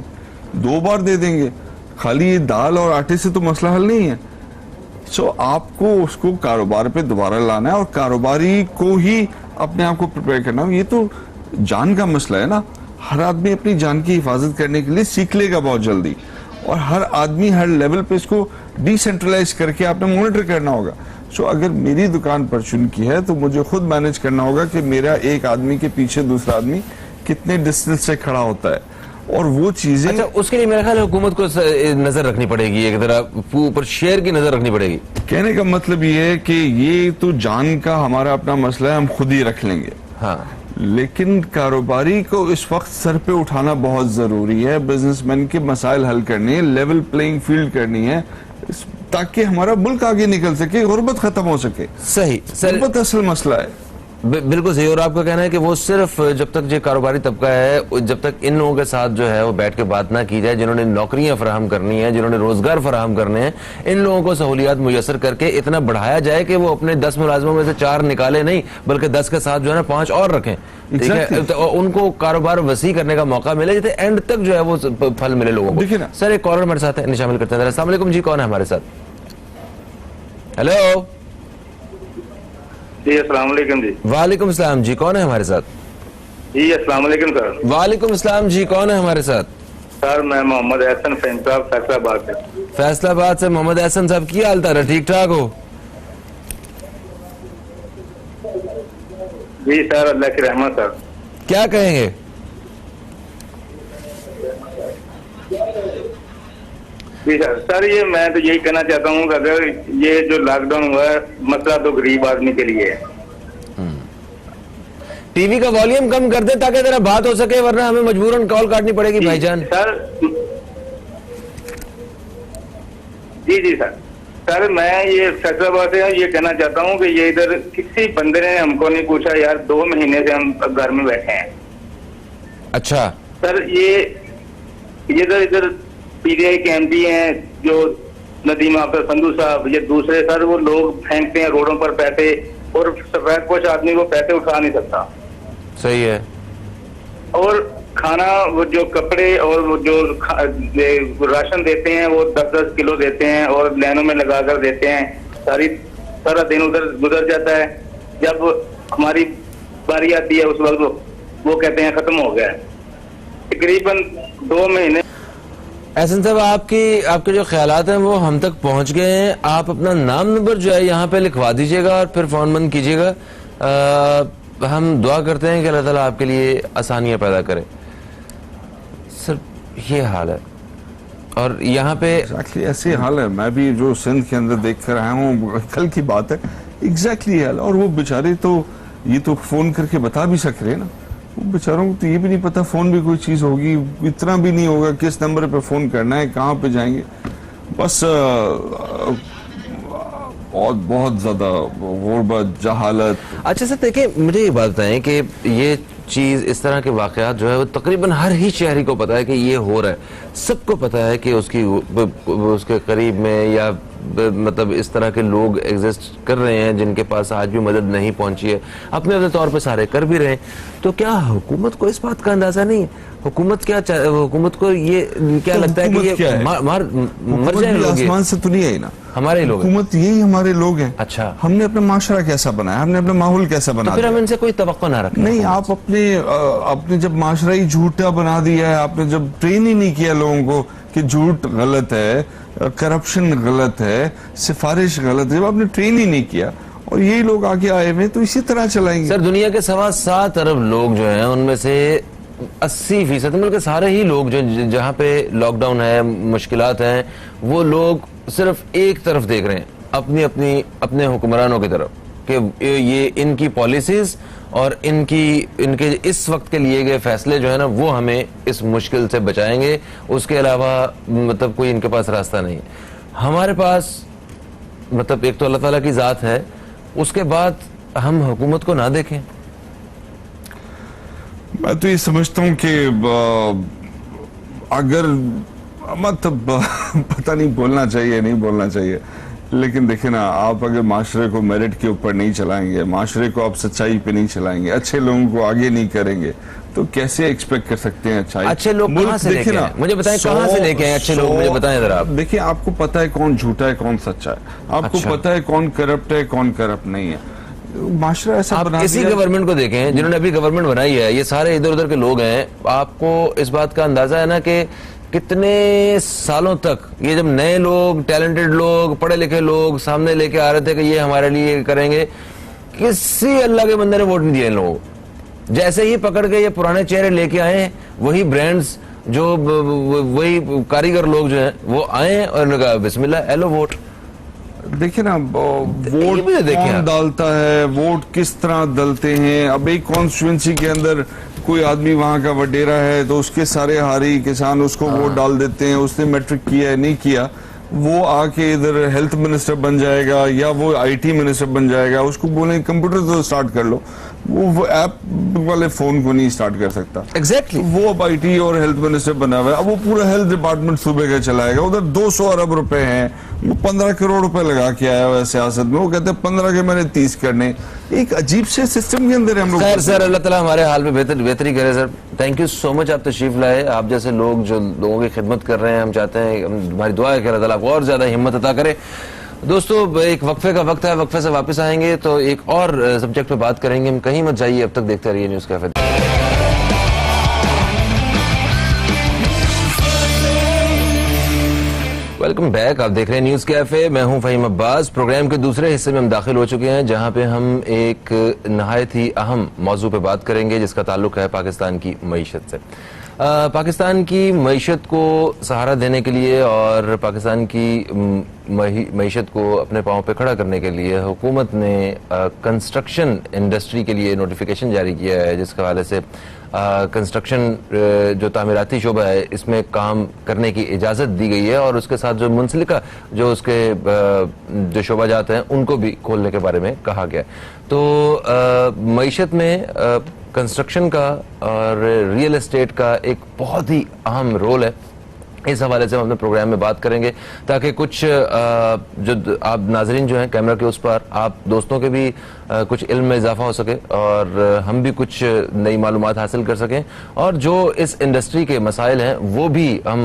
2 बार दे देंगे। खाली ये दाल और आटे से तो मसला हल नहीं है। सो आपको उसको कारोबार पे दोबारा लाना है और कारोबारी को ही अपने आप को प्रिपेयर करना है। ये तो जान का मसला है ना। हर आदमी अपनी जान की हिफाजत करने के लिए सीख लेगा बहुत जल्दी, और हर आदमी हर लेवल पे इसको डिसेंट्रलाइज करके आपने मॉनिटर करना होगा। सो अगर मेरी दुकान परचून की है तो मुझे खुद मैनेज करना होगा कि मेरा एक आदमी के पीछे दूसरा आदमी कितने डिस्टेंस से खड़ा होता है, और वो चीजें। अच्छा, उसके लिए मेरा ख्याल है हुकूमत को नजर रखनी पड़ेगी, एक तरह ऊपर शेयर की नजर रखनी पड़ेगी। कहने का मतलब ये है कि ये तो जान का हमारा अपना मसला है, हम खुद ही रख लेंगे। हाँ, लेकिन कारोबारी को इस वक्त सर पे उठाना बहुत जरूरी है। बिजनेसमैन के मसाइल हल करने, लेवल प्लेइंग फील्ड करनी है, ताकि हमारा मुल्क आगे निकल सके, गुर्बत खत्म हो सके। सही सर, गुर्बत असल मसला है। बिल्कुल सही। और आपका कहना है कि वो सिर्फ जब तक जो कारोबारी तबका है, जब तक इन लोगों के साथ जो है वो बैठ के बात ना की जाए, जिन्होंने नौकरियां फराहम करनी है, जिन्होंने रोजगार फराहम करने हैं, इन लोगों को सहूलियात मुयसर करके इतना बढ़ाया जाए कि वो अपने 10 मुलाजमों में से 4 निकाले नहीं, बल्कि 10 के साथ जो है ना 5 और रखें। ठीक है, तो उनको कारोबार वसी करने का मौका मिले, जिससे एंड तक जो है वो फल मिले लोगों को। सर, एक कॉलर हमारे साथ है, इन्हें शामिल करते हैं। अस्सलाम वालेकुम जी, कौन है हमारे साथ? हेलो जी, अस्सलाम वालेकुम जी। वालेकुम सलाम जी, कौन है हमारे साथ? जी, अस्सलाम वालेकुम सर। वालेकुम सलाम जी, कौन है हमारे साथ? सर, मैं मोहम्मद एहसन फैंसाब फैसलाबाद से। फैसलाबाद से मोहम्मद एहसन साहब, की हाल है? ठीक ठाक हो? जी सर, अल्लाह की रहमत सर। क्या कहेंगे? जी सर, ये मैं तो यही कहना चाहता हूँ कि अगर ये जो लॉकडाउन हुआ है, मसला तो गरीब आदमी के लिए है। टीवी का वॉल्यूम कम कर दे ताकि तेरा बात हो सके, वरना हमें मजबूरन कॉल काटनी पड़ेगी भाईजान। सर जी सर, मैं ये फैसलाबाद से ये कहना चाहता हूँ कि ये इधर किसी बंदे ने हमको नहीं पूछा यार, 2 महीने से हम घर में बैठे हैं। अच्छा सर, ये इधर पीटीआई के एमपी हैं जो नदीम आफ्तर संधू साहब, ये दूसरे सर वो लोग फेंकते हैं रोडों पर पैसे, और सफेद पोश आदमी वो पैसे उठा नहीं सकता। सही है। और खाना, वो जो कपड़े और वो जो राशन देते हैं वो 10-10 किलो देते हैं और लाइनों में लगा कर देते हैं। सारा दिन उधर गुजर जाता है। जब हमारी बारी आती है उस वक्त वो कहते हैं खत्म हो गया है। तकरीबन 2 महीने। एहसन साहब, आपके जो ख्यालात हैं वो हम तक पहुंच गए हैं। आप अपना नाम नंबर जो है यहाँ पे लिखवा दीजिएगा और फिर फोन बंद कीजिएगा। हम दुआ करते हैं कि अल्लाह ताला आपके लिए आसानियां पैदा करे। सर, ये हाल है और यहाँ पे एग्जैक्टली ऐसे हाल है। मैं भी जो सिंध के अंदर देख कर आया हूँ, कल की बात है, एग्जैक्टली हाल। और वो बेचारे तो ये तो फोन करके बता भी सक रहे हैं ना, वो बेचारों को तो ये भी नहीं पता फोन भी कोई चीज होगी, इतना भी नहीं होगा किस नंबर पे फोन करना है, कहाँ पे जाएंगे। बस बहुत ज्यादा गुर्बत, जहालत। अच्छा सर, देखिए मुझे ये बात बताएं कि ये चीज, इस तरह के वाकयात जो है वो तकरीबन हर ही शहरी को पता है कि ये हो रहा है। सबको पता है कि उसके करीब में या मतलब इस तरह के लोग एग्जिस्ट कर रहे हैं जिनके पास आज भी मदद नहीं पहुंची है। अपने अपने तौर पे सारे कर भी रहे हैं। तो क्या हुकूमत को इस बात का अंदाजा नहीं है? हुकूमत को ये क्या लगता है कि ये मर जाएंगे? आसमान से तो नहीं आई ना, हमारे ही लोग, हुकूमत यही हमारे लोग हैं। अच्छा, हमने अपना माशरा कैसा बनाया, हमने अपना माहौल कैसा बनाया, तो फिर हम इनसे कोई तवक्को ना रखें। नहीं, आप अपने जब माशरा ही झूठा बना दिया है, आपने जब ट्रेन ही नहीं किया लोगों को कि झूठ गलत है, करप्शन गलत है, सिफारिश गलत है, जब आपने ट्रेन ही नहीं किया और यही लोग आगे आए हुए तो इसी तरह चलाएंगे। सर, दुनिया के 7.25 अरब लोग जो हैं उनमें से 80% मतलब सारे ही लोग जो जहाँ पे लॉकडाउन है, मुश्किलात हैं, वो लोग सिर्फ एक तरफ देख रहे हैं, अपने हुक्मरानों की तरफ, कि ये इनकी पॉलिसीज और इनके इस वक्त के लिए गए फैसले जो है ना वो हमें इस मुश्किल से बचाएंगे। उसके अलावा मतलब कोई इनके पास रास्ता नहीं है। हमारे पास मतलब एक तो अल्लाह ताला की जात है, उसके बाद हम हुकूमत को ना देखें। मैं तो ये समझता हूँ कि अगर मतलब पता नहीं बोलना चाहिए नहीं बोलना चाहिए, लेकिन देखिए ना, आप अगर माशरे को मेरिट के ऊपर नहीं चलाएंगे, माशरे को आप सच्चाई पे नहीं चलाएंगे, अच्छे लोगों को आगे नहीं करेंगे, तो कैसे एक्सपेक्ट कर सकते हैं अच्छाई? अच्छे लोग कहाँ से लेके आए? मुझे बताएं कहाँ से लेके आए अच्छे लोग, मुझे बताएं जरा आप। देखिए, आपको पता है कौन झूठा है कौन सच्चा है, आपको पता है कौन करप्ट है कौन करप्ट नहीं है। माशरा ऐसा आप इसी गवर्नमेंट को देखें जिन्होंने अभी गवर्नमेंट बनाई है, ये सारे इधर उधर के लोग हैं। आपको इस बात का अंदाजा है ना कि कितने सालों तक ये जब नए लोग, टैलेंटेड लोग, पढ़े लिखे लोग सामने लेके आ रहे थे कि ये हमारे लिए करेंगे, किसी अल्लाह के बंदे ने वोट नहीं दिया इन लोगों को। जैसे ही पकड़ के ये पुराने चेहरे लेके आए, वही ब्रांड्स जो वही कारीगर लोग जो हैं वो आए और उन्होंने कहा बिस्मिल्लाह हेलो वोट। देखिए ना, वोट कौन डालता है, वोट किस तरह डालते हैं। अब एक कॉन्स्टिट्यूएंसी के अंदर कोई आदमी वहां का वडेरा है तो उसके सारे हारी किसान उसको वोट डाल देते हैं, उसने मैट्रिक किया है नहीं किया, वो आके इधर हेल्थ मिनिस्टर बन जाएगा या वो आईटी मिनिस्टर बन जाएगा, उसको बोलेंगे कंप्यूटर तो स्टार्ट कर लो, वो ऐप वाले फोन को नहीं स्टार्ट कर सकता। एग्जैक्टली वो अब आईटी और हेल्थ मिनिस्टर बना हुआ है, अब वो पूरा हेल्थ डिपार्टमेंट सूबे का चलाएगा। उधर 200 अरब रुपए हैं, वो 15 करोड़ रुपए लगा के आया हुआ है सियासत में, वो कहते हैं 15 के मैंने 30 करने। एक अजीब से सिस्टम के अंदर हम लोग। खैर सर, अल्लाह ताला हमारे हाल में बेहतरी करे sir. Thank you so much, आप तशरीफ लाए। आप जैसे लोग जो लोगों की खिदमत कर रहे हैं, हम चाहते हैं, हमारी दुआ है कि अल्लाह ताला आपको और ज्यादा हिम्मत अता करे। दोस्तों, एक वक्फे का वक्त है, वक्फे से वापस आएंगे तो एक और सब्जेक्ट पे बात करेंगे। हम कहीं मत जाइए, अब तक देखते रहिए न्यूज़ कैफे। वेलकम बैक, आप देख रहे हैं न्यूज़ कैफे। मैं हूं फहीम अब्बास। प्रोग्राम के दूसरे हिस्से में हम दाखिल हो चुके हैं, जहां पे हम एक नहायत ही अहम मौजू पे बात करेंगे जिसका ताल्लुक है पाकिस्तान की मईशत से। पाकिस्तान की मईशत को सहारा देने के लिए और पाकिस्तान की मईशत को अपने पांव पे खड़ा करने के लिए हुकूमत ने कंस्ट्रक्शन इंडस्ट्री के लिए नोटिफिकेशन जारी किया है, जिसके हवाले से कंस्ट्रक्शन जो तामीराती शोबा है इसमें काम करने की इजाज़त दी गई है और उसके साथ जो मुंसलिका जो उसके जो शोबाजात हैं उनको भी खोलने के बारे में कहा गया। तो मईशत में कंस्ट्रक्शन का और रियल एस्टेट का एक बहुत ही अहम रोल है। इस हवाले से हम अपने प्रोग्राम में बात करेंगे ताकि कुछ जो आप नाजरीन जो हैं कैमरा के उस पर, आप दोस्तों के भी कुछ इल्म में इजाफा हो सके और हम भी कुछ नई मालूमात हासिल कर सकें और जो इस इंडस्ट्री के मसाइल हैं वो भी हम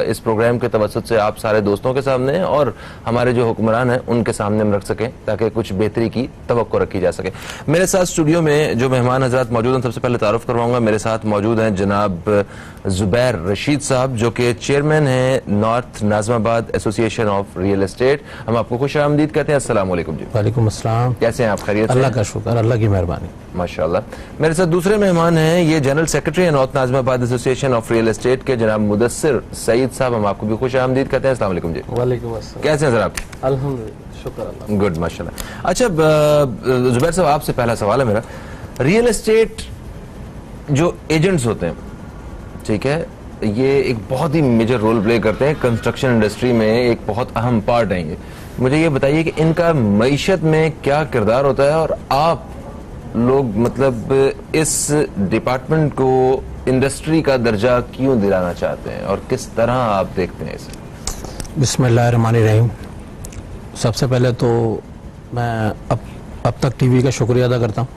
इस प्रोग्राम के तवज्जुह से आप सारे दोस्तों के सामने और हमारे जो हुक्मरान हैं उनके सामने हम रख सकें ताकि कुछ बेहतरी की तवक्को रखी जा सके। मेरे साथ स्टूडियो में जो मेहमान हजरात मौजूद हैं, सबसे पहले तारुफ करवाऊंगा। मेरे साथ मौजूद हैं जनाब जुबैर रशीद साहब जो कि चेयरमैन है north Nazimabad association of real estate. हम आपको खुश आमदीद कहते हैं। अस्सलाम वालेकुम जी। वालेकुम अस्सलाम। कैसे हैं आप? खैरियत? अल्लाह का शुक्र, अल्लाह की मेहरबानी, माशाल्लाह। मेरे साथ दूसरे मेहमान हैं, ये जनरल सेक्रेटरी है north Nazimabad association of real estate के जनाब मुदस्सिर सईद साहब। हम आपको भी खुश आमदीद कहते हैं। अस्सलाम वालेकुम जी। वालेकुम अस्सलाम। कैसे हैं सर आप? अल्हम्दुलिल्लाह, शुक्र अल्लाह। गुड, माशाल्लाह। अच्छा जुबैर साहब, आपसे पहला सवाल है मेरा। रियल एस्टेट जो एजेंट्स होते हैं, ठीक है, ये एक बहुत ही मेजर रोल प्ले करते हैं कंस्ट्रक्शन इंडस्ट्री में, एक बहुत अहम पार्ट है ये। मुझे ये बताइए कि इनका मईशत में क्या किरदार होता है और आप लोग मतलब इस डिपार्टमेंट को इंडस्ट्री का दर्जा क्यों दिलाना चाहते हैं और किस तरह आप देखते हैं इसे? बिस्मिल्लाहिर्रहमानिर्रहीम। सबसे पहले तो मैं अब तक टीवी का शुक्रिया अदा करता हूँ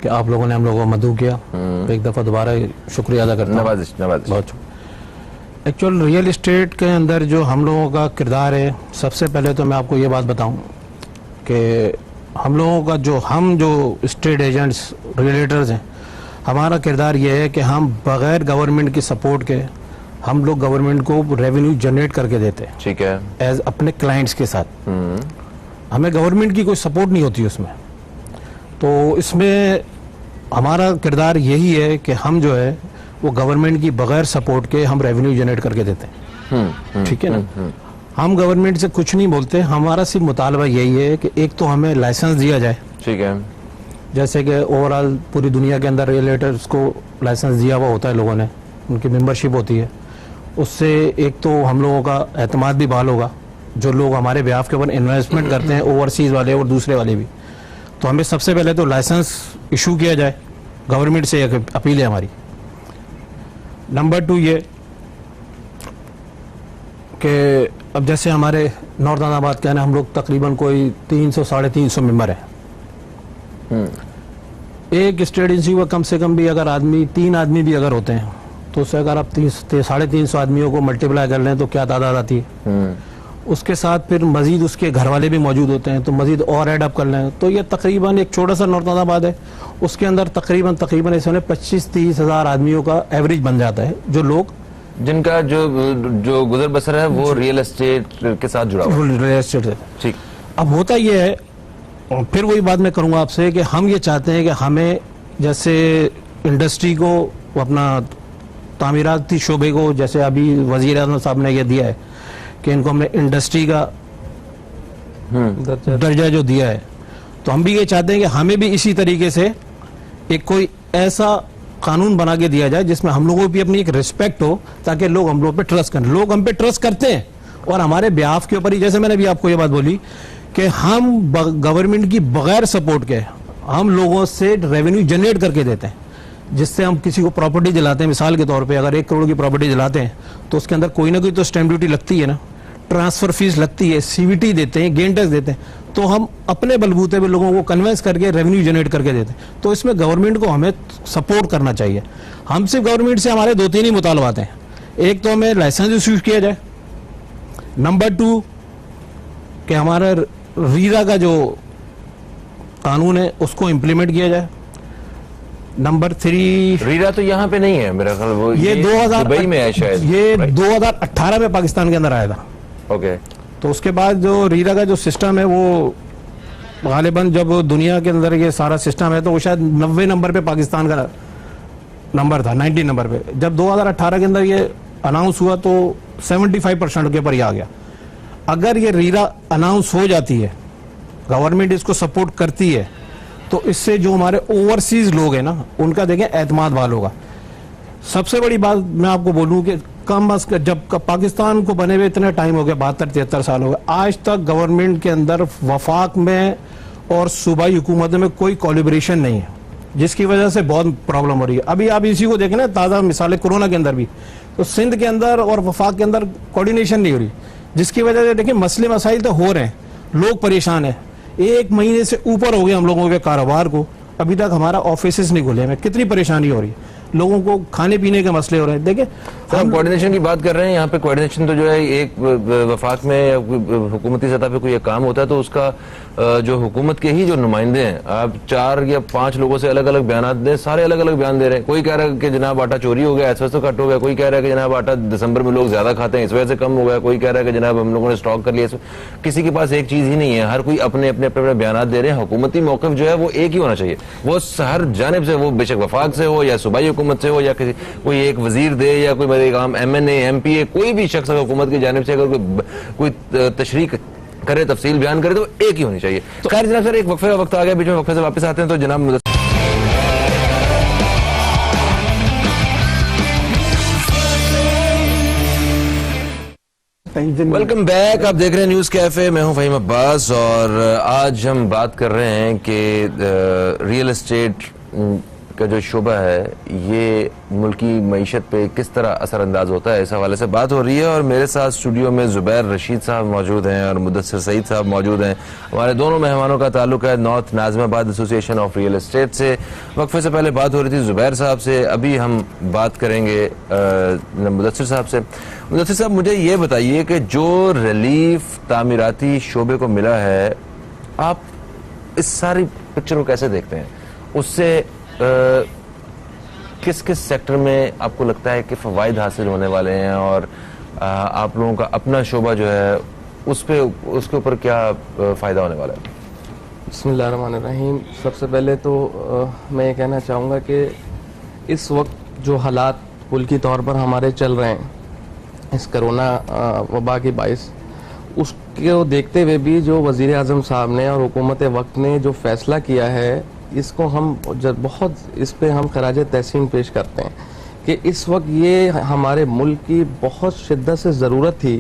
कि आप लोगों ने हम लोगों को मदऊ किया। एक दफ़ा दोबारा शुक्रिया अदा करता हूँ। नवाजिश बहुत। एक्चुअल रियल एस्टेट के अंदर जो हम लोगों का किरदार है, सबसे पहले तो मैं आपको ये बात बताऊं कि हम लोगों का जो स्टेट एजेंट्स रियलेटर्स हैं, हमारा किरदार ये है कि हम बग़ैर गवर्नमेंट की सपोर्ट के हम लोग गवर्नमेंट को रेवेन्यू जनरेट करके देते हैं, ठीक है, एज अपने क्लाइंट्स के साथ। हमें गवर्नमेंट की कोई सपोर्ट नहीं होती उसमें। तो इसमें हमारा किरदार यही है कि हम जो है वो गवर्नमेंट की बगैर सपोर्ट के हम रेवेन्यू जनरेट करके देते हैं, ठीक है ना। हम गवर्नमेंट से कुछ नहीं बोलते, हमारा सिर्फ मुतालबा यही है कि एक तो हमें लाइसेंस दिया जाए, ठीक है, जैसे कि ओवरऑल पूरी दुनिया के अंदर रियलेटर्स को लाइसेंस दिया हुआ होता है, लोगों ने उनकी मेंबरशिप होती है। उससे एक तो हम लोगों का एतमाद भी बहाल होगा, जो लोग हमारे बिहाफ के ऊपर इन्वेस्टमेंट करते हैं, ओवरसीज़ वाले और दूसरे वाले भी। तो हमें सबसे पहले तो लाइसेंस इशू किया जाए गवर्नमेंट से एक अपील है हमारी। नंबर 2 ये कि अब जैसे हमारे नॉर्थ अहमदाबाद के हम लोग तकरीबन कोई 300-350 मेंबर हैं। एक स्टेट एजेंसी में कम से कम भी अगर 3 आदमी भी अगर होते हैं तो उससे अगर आप 350 आदमियों को मल्टीप्लाई कर लें तो क्या तादाद आती है। उसके साथ फिर मजीद उसके घर वाले भी मौजूद होते हैं तो मजीद और एड अप कर लें तो ये तकरीबन एक छोटा सा नॉर्थ अहमदाबाद है, उसके अंदर तकरीबन ऐसे 25-30 हज़ार आदमियों का एवरेज बन जाता है, जो लोग जिनका जो गुजर बसर है वो रियल एस्टेट के साथ जुड़ा हुआ है। रियल एस्टेट है। ठीक। अब होता ये है, और फिर वही बात मैं करूंगा आपसे कि हम ये चाहते हैं कि हमें जैसे इंडस्ट्री को अपना तामीराती शोबे को, जैसे अभी वजीर आज़म साहब ने ये दिया है कि इनको हमने इंडस्ट्री का दर्जा जो दिया है, तो हम भी ये चाहते हैं कि हमें भी इसी तरीके से एक कोई ऐसा कानून बना के दिया जाए जिसमें हम लोगों की अपनी एक रिस्पेक्ट हो, ताकि लोग हम लोग पे ट्रस्ट करें। लोग हम पे ट्रस्ट करते हैं और हमारे ब्याफ के ऊपर ही, जैसे मैंने भी आपको ये बात बोली कि हम गवर्नमेंट की बगैर सपोर्ट के हम लोगों से रेवेन्यू जनरेट करके देते हैं, जिससे हम किसी को प्रॉपर्टी दिलाते हैं। मिसाल के तौर पे अगर 1 करोड़ की प्रॉपर्टी दिलाते हैं तो उसके अंदर कोई ना कोई तो स्टैंप ड्यूटी लगती है ना, ट्रांसफर फीस लगती है, सीवीटी देते हैं, गेन टैक्स देते हैं, तो हम अपने बलबूते पे लोगों को कन्विंस करके रेवेन्यू जनरेट करके देते हैं। तो इसमें गवर्नमेंट को हमें सपोर्ट करना चाहिए। हम सिर्फ गवर्नमेंट से हमारे 2-3 ही मुतालबात हैं। एक तो हमें लाइसेंस इशू किया जाए, नंबर 2 कि हमारा रीरा का जो कानून है उसको इम्प्लीमेंट किया जाए, नंबर 3 रीरा तो यहाँ पे नहीं है मेरा ख्याल, वो ये दुबई में है शायद, ये 2018 में पाकिस्तान के अंदर आया था। ओके। तो उसके बाद जो रीरा का जो सिस्टम है वो गालिबन जब दुनिया के अंदर ये सारा सिस्टम है तो वो शायद 90 नंबर पे पाकिस्तान का नंबर था, 90 नंबर पे। जब 2018 के अंदर ये अनाउंस हुआ तो 75% के ऊपर ही आ गया। अगर ये रीरा अनाउंस हो जाती है, गवर्नमेंट इसको सपोर्ट करती है, तो इससे जो हमारे ओवरसीज लोग हैं ना उनका देखें एतमाद बहाल होगा। सबसे बड़ी बात मैं आपको बोलूं कि कम अज कम जब पाकिस्तान को बने हुए इतने टाइम हो गया, 72-73 साल हो गए, आज तक गवर्नमेंट के अंदर वफाक में और सूबाई हुकूमत में कोई कोलिब्रेशन नहीं है, जिसकी वजह से बहुत प्रॉब्लम हो रही है। अभी आप इसी को देखें ना, ताज़ा मिसालें कोरोना के अंदर भी, तो सिंध के अंदर और वफाक के अंदर कोऑर्डिनेशन नहीं हो रही, जिसकी वजह से देखिए मसले मसाइल तो हो रहे हैं, लोग परेशान हैं। 1 महीने से ऊपर हो गया हम लोगों के कारोबार को, अभी तक हमारा ऑफिस नहीं खुले हैं। कितनी परेशानी हो रही है, लोगों को खाने पीने के मसले हो रहे हैं। देखिए हम कोऑर्डिनेशन की बात कर रहे हैं, यहाँ पे कोऑर्डिनेशन तो जो है एक वफाक में या हुकूमती सतह पे कोई एक काम होता है तो उसका जो हुकूमत के ही जो नुमाइंदे हैं, आप 4 या 5 लोगों से अलग अलग बयान दें, सारे अलग अलग बयान दे रहे हैं। कोई कह रहा है कि जनाब आटा चोरी हो गया, ऐसा कट हो गया, कोई कह रहा है कि जनाब आटा दिसंबर में लोग ज्यादा खाते हैं इस वजह से कम हो गया, कोई कह रहा है कि जनाब हम लोगों ने स्टॉक कर लिया। किसी के पास एक चीज ही नहीं है, हर कोई अपने अपने अपने बयान दे रहे हैं। हुकूमती मौक़िफ़ जो है वो एक ही होना चाहिए, वो हर जानिब से, वो बेशक वफाक से हो या सूबाई हुकूमत से हो या किसी कोई एक वजीर दे या कोई MNA MPA कोई भी शख्स हुकूमत की जानिब से अगर कोई तशरीह करे, तफसील बयान करे, तो एक ही होनी चाहिए। तो खैर जनाब सर, एक वक्फे का वक्त आ गया, बीच में वक्फे से वापस आते हैं। तो जनाब वेलकम बैक, आप देख रहे हैं न्यूज कैफे, मैं हूं फहीम अब्बास और आज हम बात कर रहे हैं कि रियल एस्टेट का जो शोबा है ये मुल्की मईशत पे किस तरह असरअंदाज होता है, इस हवाले से बात हो रही है। और मेरे साथ स्टूडियो में जुबैर रशीद साहब मौजूद हैं और मुदस्सिर सईद साहब मौजूद हैं। हमारे दोनों मेहमानों का ताल्लुक है north Nazimabad association of real estate से। वक्फे से पहले बात हो रही थी जुबैर साहब से, अभी हम बात करेंगे मुदस्सिर साहब से। मुदस्सिर साहब, मुझे ये बताइए कि जो रिलीफ तामीराती शोबे को मिला है, आप इस सारी पिक्चर को कैसे देखते हैं? उससे किस किस सेक्टर में आपको लगता है कि फ़वाइद हासिल होने वाले हैं और आप लोगों का अपना शोबा जो है उसके ऊपर क्या फ़ायदा होने वाला है? बिस्मिल्लाहिर्रहमानिर्रहीम। सबसे पहले तो मैं ये कहना चाहूँगा कि इस वक्त जो हालात मुल्की तौर पर हमारे चल रहे हैं इस कोरोना वबा के बाइस, उसको देखते हुए भी जो वज़ीर आज़म साहब ने और हुकूमत वक्त ने जो फ़ैसला किया है, इसको हम बहुत इस पे हम खराज तहसीन पेश करते हैं कि इस वक्त ये हमारे मुल्क की बहुत शिद्दत से ज़रूरत थी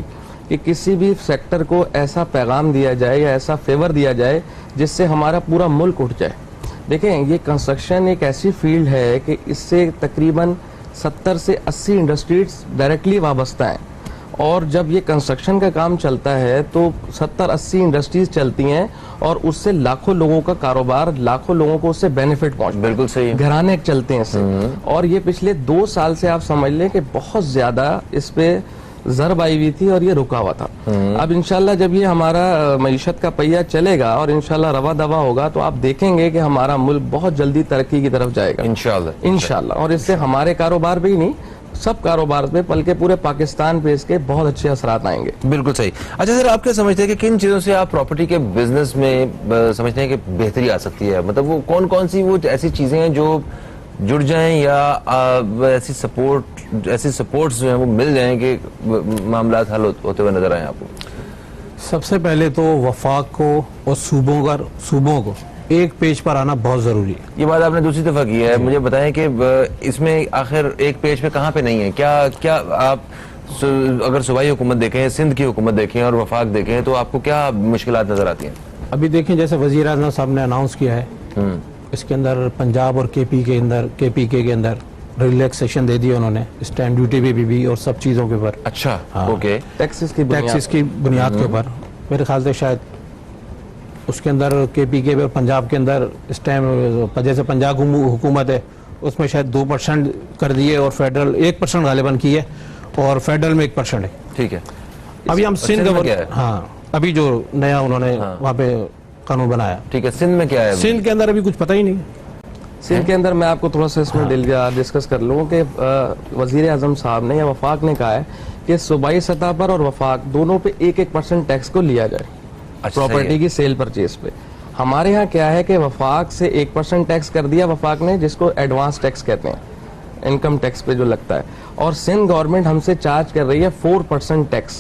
कि किसी भी सेक्टर को ऐसा पैगाम दिया जाए या ऐसा फेवर दिया जाए जिससे हमारा पूरा मुल्क उठ जाए। देखें, ये कंस्ट्रक्शन एक ऐसी फील्ड है कि इससे तकरीबन 70 से 80 इंडस्ट्रीज डायरेक्टली वाबस्ता हैं, और जब ये कंस्ट्रक्शन का काम चलता है तो 70-80 इंडस्ट्रीज चलती हैं और उससे लाखों लोगों का कारोबार, लाखों लोगों को उससे बेनिफिट पहुंचता है। बिल्कुल सही है। घराने चलते हैं इससे, और ये पिछले 2 साल से आप समझ लें कि बहुत ज्यादा इस पे ज़रब आई हुई थी और ये रुका हुआ था। अब इंशाल्लाह जब ये हमारा मईशत का पहिया चलेगा और इंशाल्लाह रवा दवा होगा तो आप देखेंगे कि हमारा मुल्क बहुत जल्दी तरक्की की तरफ जाएगा इंशाल्लाह। और इससे हमारे कारोबार पे ही नहीं, सब कारोबार पे, बल्कि पूरे पाकिस्तान पे इसके बहुत अच्छे असरात आएंगे। बिल्कुल सही। अच्छा सर, आप क्या समझते हैं कि किन चीजों से आप प्रॉपर्टी के बिजनेस में समझते हैं कि बेहतरी आ सकती है? मतलब वो कौन कौन सी वो ऐसी चीजें हैं जो जुड़ जाएं या ऐसी सपोर्ट्स जो है वो मिल जाएं कि मामला हल होते हुए नजर आए आपको? सबसे पहले तो वफाक को और सूबों को एक पेज पर आना बहुत जरूरी है। ये बात आपने दूसरी दफा की है। मुझे बताएं कि इसमें आखिर एक पेज पे कहाँ पे नहीं है? क्या आप अगर सूबाई हुकूमत देखें, सिंध की हुकूमत देखें और वफाक देखें तो आपको क्या मुश्किलात नजर आती हैं? अभी देखें, जैसे वजीर आज़म साहब ने अनाउंस किया है, इसके अंदर पंजाब और केपीके के अंदर रिलैक्सेशन दे दिया उन्होंने, स्टैंप ड्यूटी भी और सब चीजों के ऊपर। अच्छा, हाँ, ओके। टैक्सेस की बुनियाद के ऊपर मेरे ख्याल से शायद उसके अंदर केपीके पे पंजाब के अंदर स्टैम्प, जैसे पंजाब हुकूमत है उसमें शायद 2% कर दिए और फेडरल 1% गालिबन की है और फेडरल में 1% है। ठीक है। अभी हम सिंध हाँ, अभी जो नया उन्होंने वहाँ पे कानून बनाया। ठीक है। सिंध में क्या है? सिंध के अंदर अभी कुछ पता ही नहीं। सिंध के अंदर मैं आपको थोड़ा सा इसमें डिस्कस कर लूँ कि वजीर आजम साहब ने या वफाक ने कहा है कि सूबाई सतह पर और वफाक दोनों पे 1% टैक्स को लिया जाए प्रॉपर्टी की सेल परचेज पे। हमारे यहाँ क्या है कि वफाक से 1% टैक्स कर दिया वफाक ने, जिसको एडवांस टैक्स कहते हैं, इनकम टैक्स पे जो लगता है, और सिंध गवर्नमेंट हमसे चार्ज कर रही है 4% टैक्स,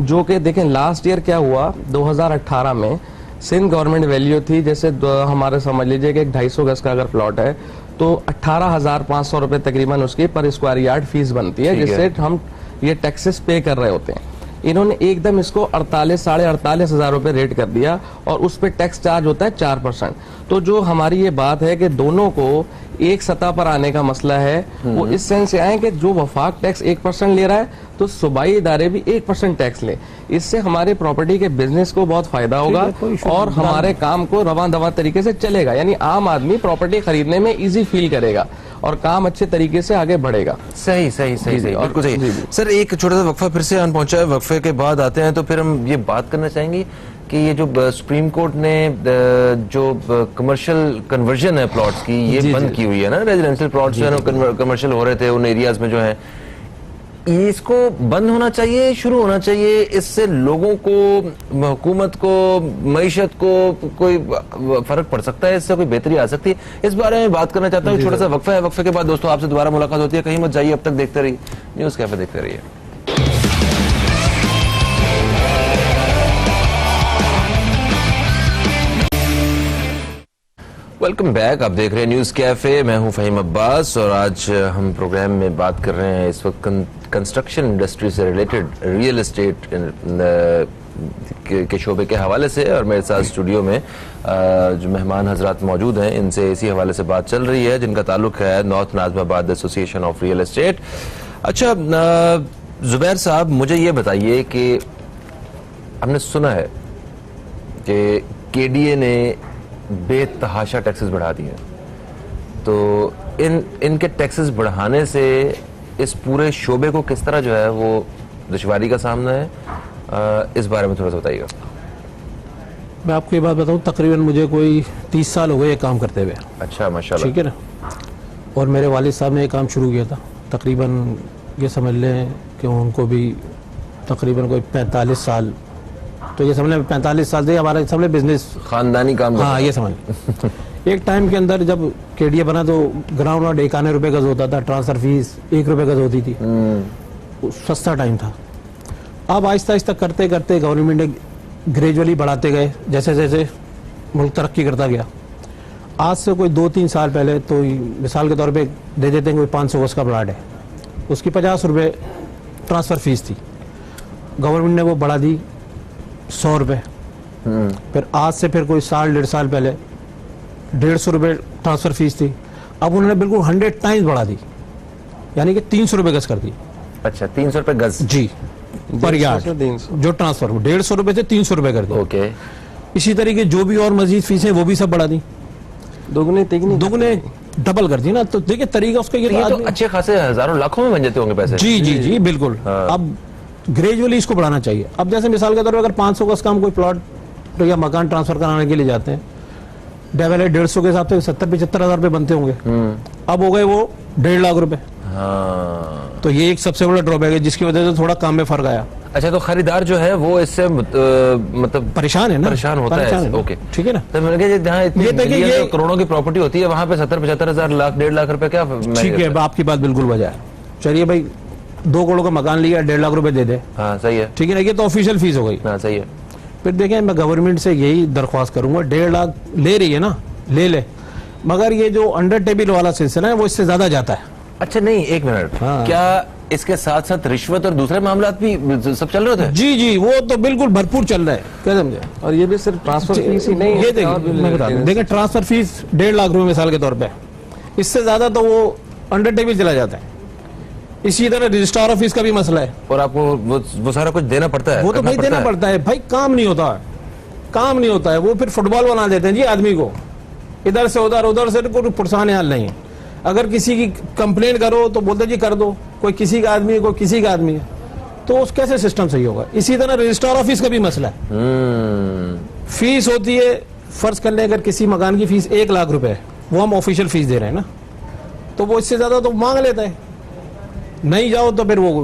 जो कि देखें लास्ट ईयर क्या हुआ, 2018 में सिंध गवर्नमेंट वैल्यू थी, जैसे हमारे समझ लीजिए कि एक 250 गज का अगर प्लॉट है तो 18,500 रुपए तकरीबन उसकी पर स्क्वायर यार्ड फीस बनती है, जिससे हम ये टैक्सेस पे कर रहे होते हैं। इन्होंने एकदम इसको 48,500 हजार रुपए रेट कर दिया और उस पर टैक्स चार्ज होता है 4%। तो जो हमारी ये बात है कि दोनों को एक सतह पर आने का मसला है, वो इस सेंस से आए कि जो वफाक टैक्स 1% ले रहा है तो सूबाई इदारे भी 1% टैक्स ले। इससे हमारे प्रॉपर्टी के बिजनेस को बहुत फायदा होगा और हमारे काम को रवा दवा तरीके से चलेगा, यानी आम आदमी प्रॉपर्टी खरीदने में इजी फील करेगा और काम अच्छे तरीके से आगे बढ़ेगा। सही बिल्कुल सही। सर, एक छोटा सा वक्फा फिर से आन पहुंचा है, वक्फे के बाद आते हैं तो फिर हम ये बात करना चाहेंगे कि ये जो सुप्रीम कोर्ट ने जो कमर्शियल कन्वर्जन है प्लॉट्स की, ये बंद की हुई है ना, रेजिडेंशियल प्लॉट्स जो है कमर्शियल हो रहे थे उन एरियाज में जो है, इसको बंद होना चाहिए, शुरू होना चाहिए? इससे लोगों को, हुकूमत को, मईशत को कोई फर्क पड़ सकता है? इससे कोई बेहतरी आ सकती है? इस बारे में बात करना चाहता हूँ। छोटा सा वक्फा है, वक्फे के बाद दोस्तों आपसे दोबारा मुलाकात होती है। कहीं मत जाइए, अब तक देखते रहिए न्यूज़ कैफे, देखते रहिए। Welcome back. आप देख रहे हैं न्यूज़ कैफे, मैं हूं फहीम अब्बास और आज हम प्रोग्राम में बात कर रहे हैं इस वक्त कंस्ट्रक्शन इंडस्ट्री से रिलेटेड, रियल एस्टेट के शोबे के हवाले से। और मेरे साथ स्टूडियो में जो मेहमान हजरात मौजूद हैं, इनसे इसी हवाले से बात चल रही है जिनका ताल्लुक है north Nazimabad association of real estate. अच्छा जुबैर साहब, मुझे ये बताइए कि हमने सुना है कि केडीए ने बेतहाशा टैक्सेस बढ़ा दिए, तो इनके टैक्सेस बढ़ाने से इस पूरे शोबे को किस तरह जो है वो दुश्वारी का सामना है, इस बारे में थोड़ा सा बताइएगा। मैं आपको ये बात बताऊं, तकरीबन मुझे कोई 30 साल हो गए ये काम करते हुए। अच्छा, माशाल्लाह। ठीक है ना। और मेरे वालिद साहब ने ये काम शुरू किया था, तकरीबन ये समझ लें कि उनको भी तकरीबन कोई 45 साल, तो ये समझ लें 45 साल से हमारा समझ बिजनेस खानदानी काम। हाँ, ये समझ एक टाइम के अंदर जब केडीए बना तो ग्राउंड और 51 रुपए गज होता था, ट्रांसफर फीस 1 रुपए गज होती थी, सस्ता टाइम था। अब आहिस्ता आहिस्ता करते करते गवर्नमेंट ने ग्रेजुअली बढ़ाते गए, जैसे जैसे मुल्क तरक्की करता गया। आज से कोई 2-3 साल पहले तो मिसाल के तौर पे दे देते हैं कोई 500 गज का प्लाट है, उसकी 50 रुपए ट्रांसफर फीस थी, गवर्नमेंट ने वो बढ़ा दी 100 रुपए। फिर आज से फिर कोई 1.5 साल पहले 150 रुपये ट्रांसफर फीस थी, अब उन्होंने बिल्कुल 100 टाइम्स बढ़ा दी, यानी कि 300 रुपये गज कर दी। अच्छा, 300 रुपए गज जी, पर 150 यार्ड से 300। जो ट्रांसफर 150 रुपये से 300 रुपये कर दी। ओके। इसी तरीके जो भी और मजीद फीसें वो भी सब बढ़ा दी, दोगुने तिगुनी दोगुने डबल कर दी ना। तो देखिए तरीका उसका ये तो ये तो आदमी- अच्छे खासे हजारों लाखों में बन जाते होंगे पैसे। जी जी जी बिल्कुल। हाँ। अब ग्रेजुअली इसको बढ़ाना चाहिए। अब जैसे मिसाल के तौर पर अगर 500 गज का हम कोई प्लॉट या मकान ट्रांसफर कराने के लिए जाते हैं, डेवलप 150 के हिसाब से 70-75 हजार रुपए बनते होंगे, अब हो गए वो 1.5 लाख रुपए। हाँ। तो ये एक सबसे बड़ा ड्रॉबैक है जिसकी वजह से थोड़ा काम में फर्क आया। अच्छा, तो खरीदार जो है वो इससे मतलब परेशान है ना, परेशान होता है। ना। ओके, ठीक है ना। तो मैंने कहा जहाँ इतनी ये देखिए, मिलियन ये- और करोड़ों की प्रॉपर्टी होती है वहां पे 70-75 हजार लाख 1.5 लाख रुपए क्या ठीक है, आपकी बात बिल्कुल वजह है। चलिए भाई 2 करोड़ का मकान लिया, 1.5 लाख रुपए दे दे, हाँ सही है। ठीक है ना, ये तो ऑफिशियल फीस हो गई। हाँ सही है। फिर देखें मैं गवर्नमेंट से यही दरख्वास्त करूंगा, 1.5 लाख ले रही है ना, ले, मगर ये जो अंडर टेबल वाला सिलसिला है वो इससे ज्यादा जाता है। अच्छा नहीं, एक मिनट, हाँ। क्या इसके साथ साथ रिश्वत और दूसरे मामला भी सब चल रहे थे? जी जी, वो तो बिल्कुल भरपूर चल रहा है, क्या समझे। और ये भी सिर्फ ट्रांसफर फीस ही नहीं है, ये और भी देखिए मैं बता दूं, लेते हैं। देखिए ट्रांसफर फीस 1.5 लाख रुपए मिसाल के तौर पे, इससे ज्यादा तो वो अंडर टेबल चला जाता है। इसी तरह रजिस्ट्रार ऑफिस का भी मसला है, और आपको वो सारा कुछ देना पड़ता है। वो तो करना भाई देना है। पड़ता है भाई, काम नहीं होता है, काम नहीं होता है। वो फिर फुटबॉल बना देते हैं जी आदमी को, इधर से उधर से कोई पुरसान हाल नहीं है। अगर किसी की कंप्लेन करो तो बोलते जी कर दो, कोई किसी का आदमी है, कोई किसी का आदमी है, तो उस कैसे सिस्टम सही होगा। इसी तरह रजिस्ट्रार ऑफिस का भी मसला है। फीस होती है, फर्ज कर लें अगर किसी मकान की फीस 1 लाख रुपए है, वो हम ऑफिशियल फीस दे रहे हैं ना, तो वो इससे ज्यादा तो मांग लेता है, नहीं जाओ तो फिर वो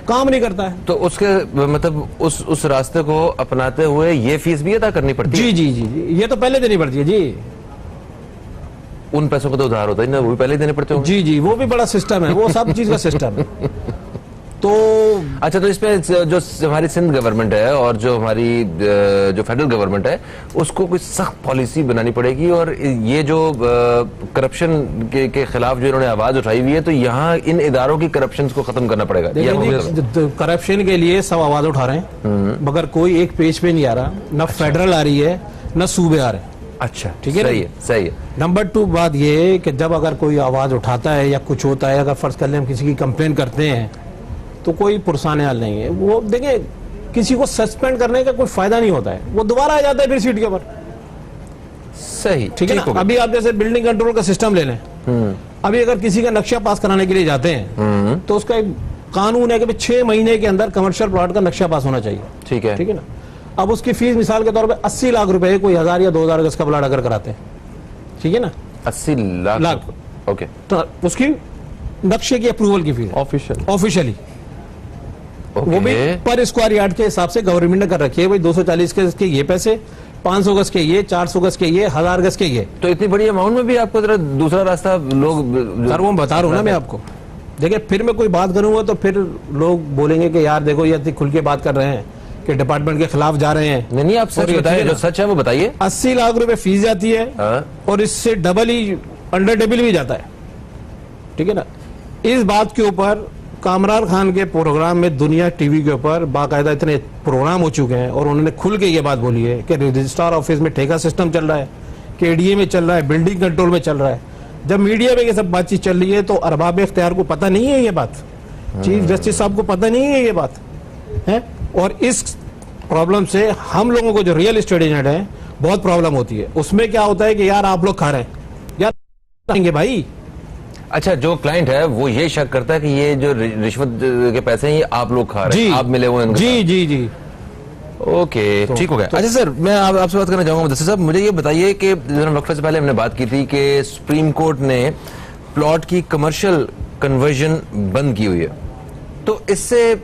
काम नहीं करता है। तो उसके मतलब उस रास्ते को अपनाते हुए ये फीस भी अदा करनी पड़ती है। जी जी जी जी, ये तो पहले देनी पड़ती है जी। उन पैसों को तो उधार होता है ना, वो भी पहले ही देने पड़ते होंगे। जी जी, वो भी बड़ा सिस्टम है, वो सब चीज का सिस्टम है। तो अच्छा, तो इसमें जो हमारी सिंध गवर्नमेंट है और जो हमारी जो फेडरल गवर्नमेंट है, उसको कोई सख्त पॉलिसी बनानी पड़ेगी। और ये जो करप्शन के खिलाफ जो इन्होंने आवाज उठाई हुई है, तो यहाँ इन इदारों की करप्शन को खत्म करना पड़ेगा। करप्शन के लिए सब आवाज उठा रहे हैं, मगर कोई एक पेज पे नहीं आ रहा, न फेडरल आ रही है न सूबे आ रहे हैं। अच्छा, ठीक है ना? सही है, सही है। नंबर 2 बात ये है कि जब अगर कोई आवाज उठाता है या कुछ होता है, अगर फर्ज कर ले हम किसी की कंप्लेन करते हैं, तो कोई पुरसाने हाल नहीं है। वो देखिए किसी को सस्पेंड करने का कोई फायदा नहीं होता है, वो दोबारा आ जाता है फिर सीट के ऊपर। सही, ठीक है ना। अभी आप जैसे बिल्डिंग कंट्रोल का सिस्टम ले लें, अभी अगर किसी का नक्शा पास कराने के लिए जाते हैं तो उसका एक कानून है कि 6 महीने के अंदर कमर्शियल प्लॉट का नक्शा पास होना चाहिए। ठीक है, ठीक है ना। अब उसकी फीस मिसाल के तौर पे 80 लाख रुपए है, कोई 1000 या 2000 गज का प्लॉट अगर कराते हैं, ठीक है ना, 80 लाख। ओके, तो उसकी नक्शे की अप्रूवल की फीस ऑफिशियली वो भी पर स्क्वायर यार्ड के हिसाब से गवर्नमेंट ने कर रखी है। भाई 240 गज के ये पैसे, 500 गज के ये, 400 गज के ये, 1000 गज के ये। तो इतनी बड़ी अमाउंट में भी आपको जरा दूसरा रास्ता लोग सर वो बता रहा हूँ ना मैं आपको। देखिए फिर मैं कोई बात करूंगा तो फिर लोग बोलेंगे कि यार देखो ये इतनी खुल के बात कर रहे हैं कि डिपार्टमेंट के खिलाफ जा रहे हैं। नहीं, आप सच बताइए, जो सच है वो बताइए। 80 लाख रुपए फीस जाती है हाँ। और इससे डबल ही अंडर टेबल भी जाता है, ठीक है ना। इस बात के ऊपर कामरान खान के प्रोग्राम में दुनिया टीवी के ऊपर बाकायदा इतने प्रोग्राम हो चुके हैं और उन्होंने खुल के ये बात बोली है कि रजिस्ट्रार ऑफिस में ठेका सिस्टम चल रहा है, केडीए में चल रहा है, बिल्डिंग कंट्रोल में चल रहा है। जब मीडिया में ये सब बातचीत चल रही है तो अरबाब इख्तियार को पता नहीं है ये बात, चीफ जस्टिस साहब को पता नहीं है ये बात है। और इस प्रॉब्लम से हम लोगों को जो रियल एस्टेट एजेंट है बहुत प्रॉब्लम होती है। उसमें क्या होता है कि यार आप लोग खा रहे हैं यार भाई। अच्छा, जो क्लाइंट है वो ये शक करता है कि ये जो रिश्वत के पैसे हैं ये आप लोग खा रहे हैं, आप मिले हुए हैं इनके जी जी जी। ओके, ठीक हो गया। अच्छा सर, मैं आपसे बात करना चाहूंगा मुदस्सिर साहब, मुझे ये बताइए कि वक्फे से पहले हमने बात की थी कि सुप्रीम कोर्ट ने प्लॉट की कमर्शियल कन्वर्जन बंद की हुई है, तो इससे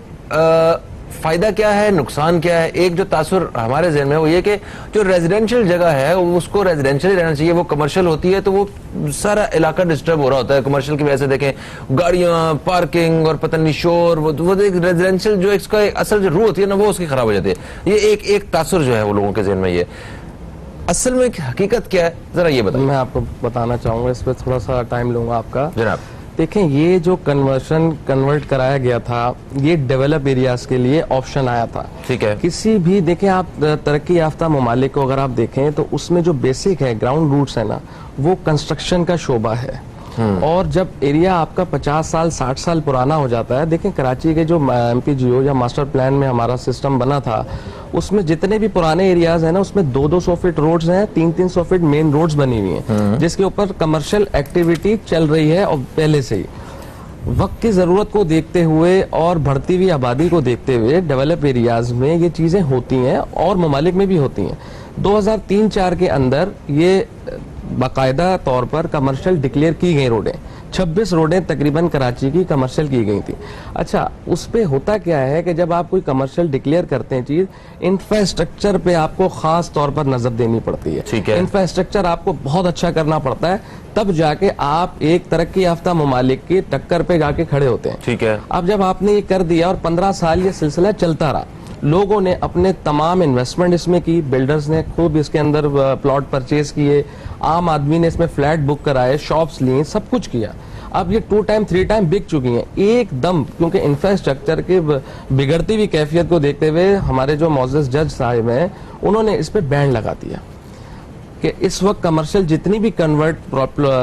फायदा क्या है, नुकसान क्या है? एक जो तासुर हमारे ज़हन में वो ये कि जो रेजिडेंशियल जगह है उसको रेजिडेंशियल ही रहना चाहिए, वो कमर्शियल होती है तो वो सारा इलाका डिस्टर्ब हो रहा होता है। कमर्शियल की वजह से देखें गाड़ियां, पार्किंग और पता नहीं शोर, वो एक रेजिडेंशियल जो इसका असल जो रूह होती है ना वो उसकी खराब हो जाती है। ये एक तासुर जो है वो लोगों के ज़हन में ये असल में हकीकत क्या है, जरा ये बताइए। मैं आपको बताना चाहूंगा, इस पर थोड़ा सा टाइम लूंगा आपका। जनाब, देखें, ये जो कन्वर्ट कराया गया था, ये डेवलप एरियाज के लिए ऑप्शन आया था। ठीक है। किसी भी, देखें आप तरक्की याफ्ता ममालिक को अगर आप देखें तो उसमें जो बेसिक है, ग्राउंड रूट्स है ना, वो कंस्ट्रक्शन का शोबा है। और जब एरिया आपका 50 साल 60 साल पुराना हो जाता है, देखें कराची के जो MPGO या मास्टर प्लान में हमारा सिस्टम बना था, उसमें जितने भी पुराने एरियाज हैं ना, उसमें 200-200 फीट रोड्स हैं, 300-300 फीट मेन रोड्स बनी हुई हैं, जिसके ऊपर कमर्शियल एक्टिविटी चल रही है और पहले से ही। वक्त की जरूरत को देखते हुए और बढ़ती हुई आबादी को देखते हुए डेवलप एरियाज में ये चीजें होती हैं और ममालिक में भी होती हैं। 2003-4 के अंदर ये बाकायदा तौर पर कमर्शियल डिक्लेयर की गई रोडें, 26 रोडें तकरीबन कराची की कमर्शियल की गई थी। अच्छा, उस पे होता क्या है कि जब आप कोई कमर्शियल डिक्लेयर करते हैं चीज, इंफ्रास्ट्रक्चर पे आपको खास तौर पर नजर देनी पड़ती है। ठीक है। इंफ्रास्ट्रक्चर आपको बहुत अच्छा करना पड़ता है, तब जाके आप एक तरक्की याफ्ता ममालिक की टक्कर पे जाके खड़े होते हैं। ठीक है। अब जब आपने ये कर दिया और 15 साल ये सिलसिला चलता रहा, लोगों ने अपने तमाम इन्वेस्टमेंट इसमें की, बिल्डर्स ने खूब इसके अंदर प्लॉट परचेज किए, आम आदमी ने इसमें फ्लैट बुक कराए, शॉप्स लिए, सब कुछ किया। अब ये 2 टाइम 3 टाइम बिक चुकी हैं एकदम, क्योंकि इंफ्रास्ट्रक्चर के बिगड़ती हुई कैफियत को देखते हुए हमारे जो मौजूद जज साहब हैं, उन्होंने इस पे बैन लगा दिया कि इस वक्त कमर्शियल जितनी भी कन्वर्ट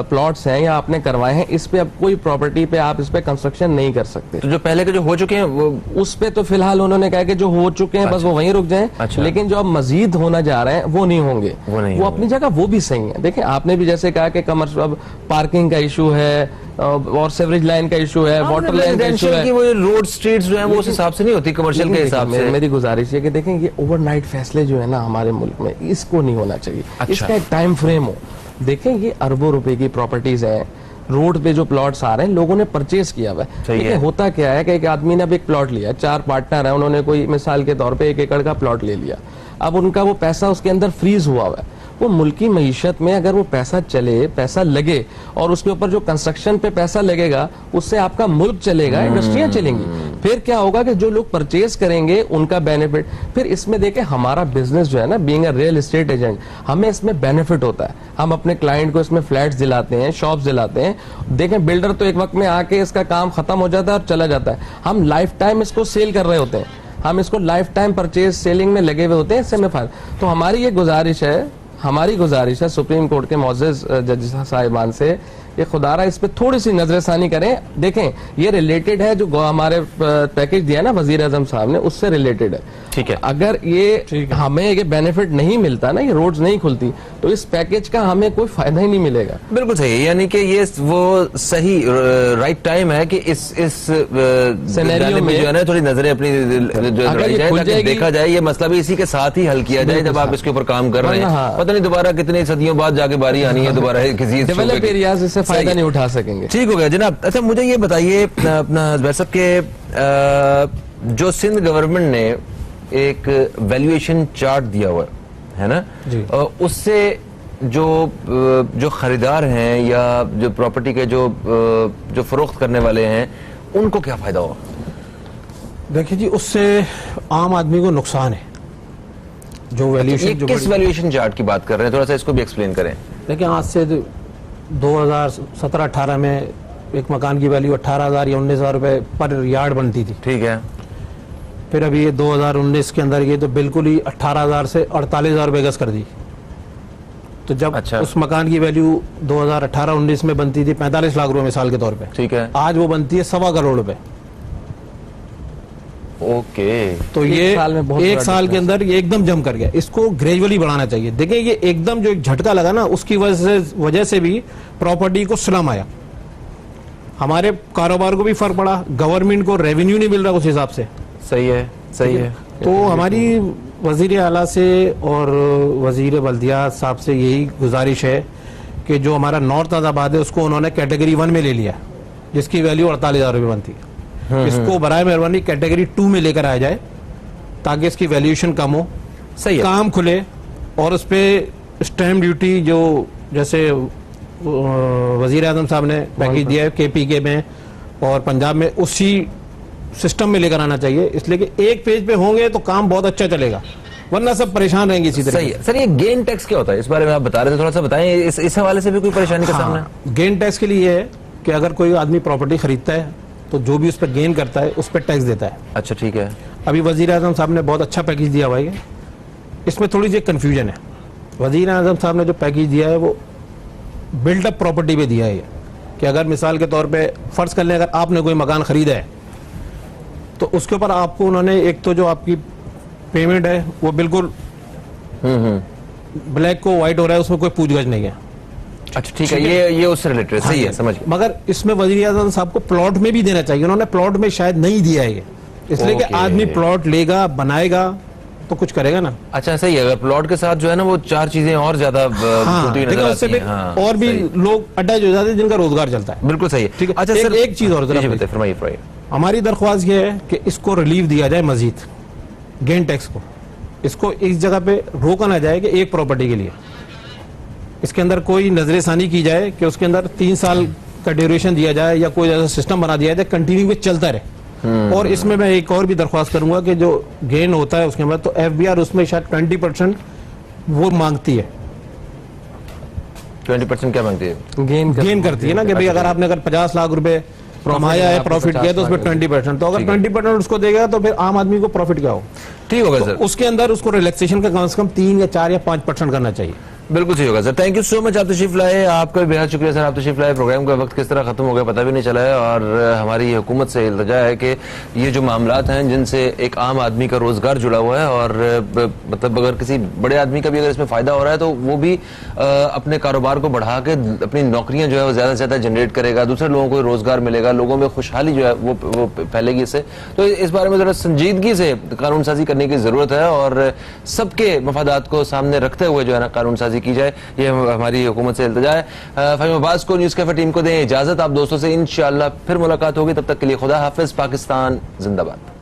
प्लॉट्स हैं या आपने करवाए हैं, इस पे अब कोई प्रॉपर्टी पे आप इस पे कंस्ट्रक्शन नहीं कर सकते। तो जो पहले के जो हो चुके हैं वो, उस पे तो फिलहाल उन्होंने कहा कि जो हो चुके हैं बस वो वहीं रुक जाएं। अच्छा। लेकिन जो अब मजीद होना जा रहे हैं वो नहीं होंगे। वो अपनी जगह वो भी सही है। देखिए, आपने भी जैसे कहा कि कमर्शियल अब पार्किंग का इशू है और सेवरेज लाइन का इशू है, वाटर लाइन का इशू है, वो रोड स्ट्रीट्स जो हैं वो उस हिसाब से नहीं होती कमर्शियल के हिसाब से। मेरी गुजारिश है कि देखें, ये ओवरनाइट फैसले जो है ना हमारे मुल्क में, इसको नहीं होना चाहिए। अच्छा। इसका एक टाइम फ्रेम हो। देखें, ये अरबों रुपए की प्रॉपर्टीज हैं, रोड पे जो प्लॉट्स आ रहे हैं लोगों ने परचेज किया हुआ है। लेकिन होता क्या है कि एक आदमी ने अब एक प्लॉट लिया, 4 पार्टनर है, उन्होंने कोई मिसाल के तौर पे 1 एकड़ का प्लॉट ले लिया। अब उनका वो पैसा उसके अंदर फ्रीज हुआ है। वो मुल्की मईशत में अगर वो पैसा चले, पैसा लगे और उसके ऊपर जो कंस्ट्रक्शन पे पैसा लगेगा, उससे आपका मुल्क चलेगा, इंडस्ट्रियां चलेंगी। फिर क्या होगा कि जो लोग परचेज करेंगे उनका बेनिफिट। फिर इसमें देखें, हमारा बिजनेस जो है ना, being a real estate agent, हमें इसमें बेनिफिट होता है। हम अपने क्लाइंट को इसमें फ्लैट्स दिलाते हैं, शॉप्स दिलाते हैं। देखें, बिल्डर तो एक वक्त में आके इसका काम खत्म हो जाता है और चला जाता है। हम लाइफ टाइम इसको सेल कर रहे होते हैं, हम इसको लाइफ टाइम परचेज सेलिंग में लगे हुए होते हैं। इससे में फायदा। तो हमारी ये गुजारिश है सुप्रीम कोर्ट के मौजूद जज साहिबान से, ये खुदारा इस पे थोड़ी सी नजरसानी करें। देखें, ये रिलेटेड है जो हमारे पैकेज दिया ना वजीर आजम साहब ने, उससे रिलेटेड है। ठीक है। अगर ये हमें ये बेनिफिट नहीं मिलता ना, ये रोड्स नहीं खुलती, तो इस पैकेज का हमें कोई फायदा ही नहीं मिलेगा। बिल्कुल सही, यानी कि ये वो सही राइट टाइम है कि इस सिनेरियो में जो है ना थोड़ी नजरें अपनी जो लगाई जाए, ताकि देखा जाए ये मसला भी इसी के साथ ही हल किया जाए जब आप इसके ऊपर काम कर रहे हैं। पता नहीं दोबारा कितनी सदियों बाद जाके बारी आनी है दोबारा किसी डेवलप एरियाज इससे फायदा नहीं उठा सकेंगे। ठीक हो गया जनाब। अच्छा, मुझे ये बताइए अपना वैसे के जो सिंध गवर्नमेंट ने एक वैल्यूएशन चार्ट दिया हुआ है ना, उससे जो खरीदार हैं या जो प्रॉपर्टी के जो फरोख्त करने वाले हैं, उनको क्या फायदा होगा? देखिए जी, उससे आम आदमी को नुकसान है। जो वैल्यूएशन, किस वैल्यूएशन चार्ट की बात कर रहे हैं, थोड़ा सा इसको भी एक्सप्लेन करें। देखिए, आज से 2017-18 में एक मकान की वैल्यू 18,000 या 19,000 रुपए पर यार्ड बनती थी। ठीक है। फिर अभी ये 2019 के अंदर ये तो बिल्कुल ही 18,000 से 48,000 रुपए गज कर दी। तो जब उस मकान की वैल्यू 2018-19 में बनती थी 45 लाख रुपए मिसाल के तौर पे, ठीक है, आज वो बनती है 1.25 करोड़ रुपए। ओके। तो ये एक साल के अंदर ये एकदम जम कर गया। इसको ग्रेजुअली बढ़ाना चाहिए। देखिए, ये एकदम जो एक झटका लगा ना, उसकी वजह से भी प्रॉपर्टी को स्लम आया, हमारे कारोबार को भी फर्क पड़ा, गवर्नमेंट को रेवेन्यू नहीं मिल रहा उस हिसाब से। सही है, सही है। तो हमारी वजीर आला से और वजीर बल्दियात साहब से यही गुजारिश है कि जो हमारा नॉर्थ आबाद है उसको उन्होंने कैटेगरी 1 में ले लिया, जिसकी वैल्यू 48,000 रुपये बनती है। इसको बराए मेहरबानी कैटेगरी 2 में लेकर आया जाए, ताकि इसकी वैल्यूएशन कम हो, सही काम खुले, और उस पर स्टैम्प ड्यूटी जो जैसे वजीर आजम साहब ने पैकेज दिया है KPK में और पंजाब में, उसी सिस्टम में लेकर आना चाहिए। इसलिए कि एक पेज पे होंगे तो काम बहुत अच्छा चलेगा, वरना सब परेशान रहेंगे इसी तरह। सही है। सर, ये गेन टैक्स क्या होता है, इस बारे में आप बता रहे थे, थोड़ा सा बताएं। इस हवाले से भी कोई परेशानी का सामना? गेन टैक्स के लिए है कि अगर कोई आदमी प्रॉपर्टी खरीदता है तो जो भी उस पर गेन करता है उस पर टैक्स देता है। अच्छा ठीक है। अभी वजीर आजम साहब ने बहुत अच्छा पैकेज दिया हुआ है, इसमें थोड़ी सी कंफ्यूजन है। वजीर आजम साहब ने जो पैकेज दिया है वो बिल्डअप प्रॉपर्टी पे दिया है कि अगर मिसाल के तौर पे फर्ज कर लें अगर आपने कोई मकान खरीदा है तो उसके ऊपर आपको उन्होंने एक तो जो आपकी पेमेंट है वो बिल्कुल ब्लैक को व्हाइट हो रहा है, उसमें कोई पूछगछ नहीं है। अच्छा ठीक है, ये उससे रिलेटेड सही है, समझ गया। मगर इसमें वजीर आजम साहब को प्लॉट में भी देना चाहिए, उन्होंने प्लॉट में शायद नहीं दिया है ये, इसलिए कि आदमी प्लॉट लेगा बनाएगा तो कुछ करेगा ना। अच्छा सही है, अगर प्लॉट के साथ जो है ना वो 4 चीजें और ज्यादा हाँ, उससे भी और भी लोग अटैच हो जाते हैं जिनका रोजगार चलता है। बिल्कुल सही है। ठीक है। अच्छा सर एक चीज और फरमाइए। हमारी दरख्वास्त ये है कि इसको रिलीफ दिया जाए मजीद गेन टैक्स को, इसको इस जगह पे रोका ना जाए कि एक प्रॉपर्टी के लिए इसके अंदर कोई नजरसानी की जाए कि उसके अंदर 3 साल का ड्यूरेशन दिया जाए या कोई ऐसा सिस्टम बना दिया जाए कंटिन्यू में चलता रहे। और इसमें मैं एक और भी दरख्वास्त करूंगा कि जो गेन होता है उसके अंदर तो एफबीआर उसमें शायद 20% वो मांगती है। 20% क्या मांगती है? गेन करती है ना कि भाई अगर आपने अगर 50 लाख रुपए कमाया है प्रॉफिट किया तो उसमें 20%, तो अगर 20% उसको देगा तो फिर आम आदमी को प्रॉफिट क्या हो? ठीक होगा सर, उसके अंदर उसको रिलैक्सेशन का कम से कम 3 या 4 या 5% करना चाहिए। बिल्कुल सही होगा sir. Thank you so much, आप तशरीफ लाए, आपका भी बेहद शुक्रिया सर, आप तशरीफ लाए। प्रोग्राम का वक्त किस तरह खत्म हो गया पता भी नहीं चला है, और हमारी हुकूमत से इल्तजा है कि ये जो मामलात हैं जिनसे एक आम आदमी का रोजगार जुड़ा हुआ है, और मतलब अगर किसी बड़े आदमी का भी अगर इसमें फायदा हो रहा है तो वो भी अपने कारोबार को बढ़ा के अपनी नौकरियां जो है वो ज्यादा से ज्यादा जनरेट करेगा, दूसरे लोगों को रोजगार मिलेगा, लोगों में खुशहाली जो है वो फैलेगी इससे। तो इस बारे में जरा संजीदगी से कानून साजी करने की जरूरत है और सबके मफादात को सामने रखते हुए जो है ना कानून साजी की जाए, ये हमारी हुकूमत से इल्तिजा है। फहीम अब्बास को, न्यूज़ कैफे टीम को दें इजाजत, आप दोस्तों से इंशाअल्लाह फिर मुलाकात होगी, तब तक के लिए खुदा हाफिज, पाकिस्तान जिंदाबाद।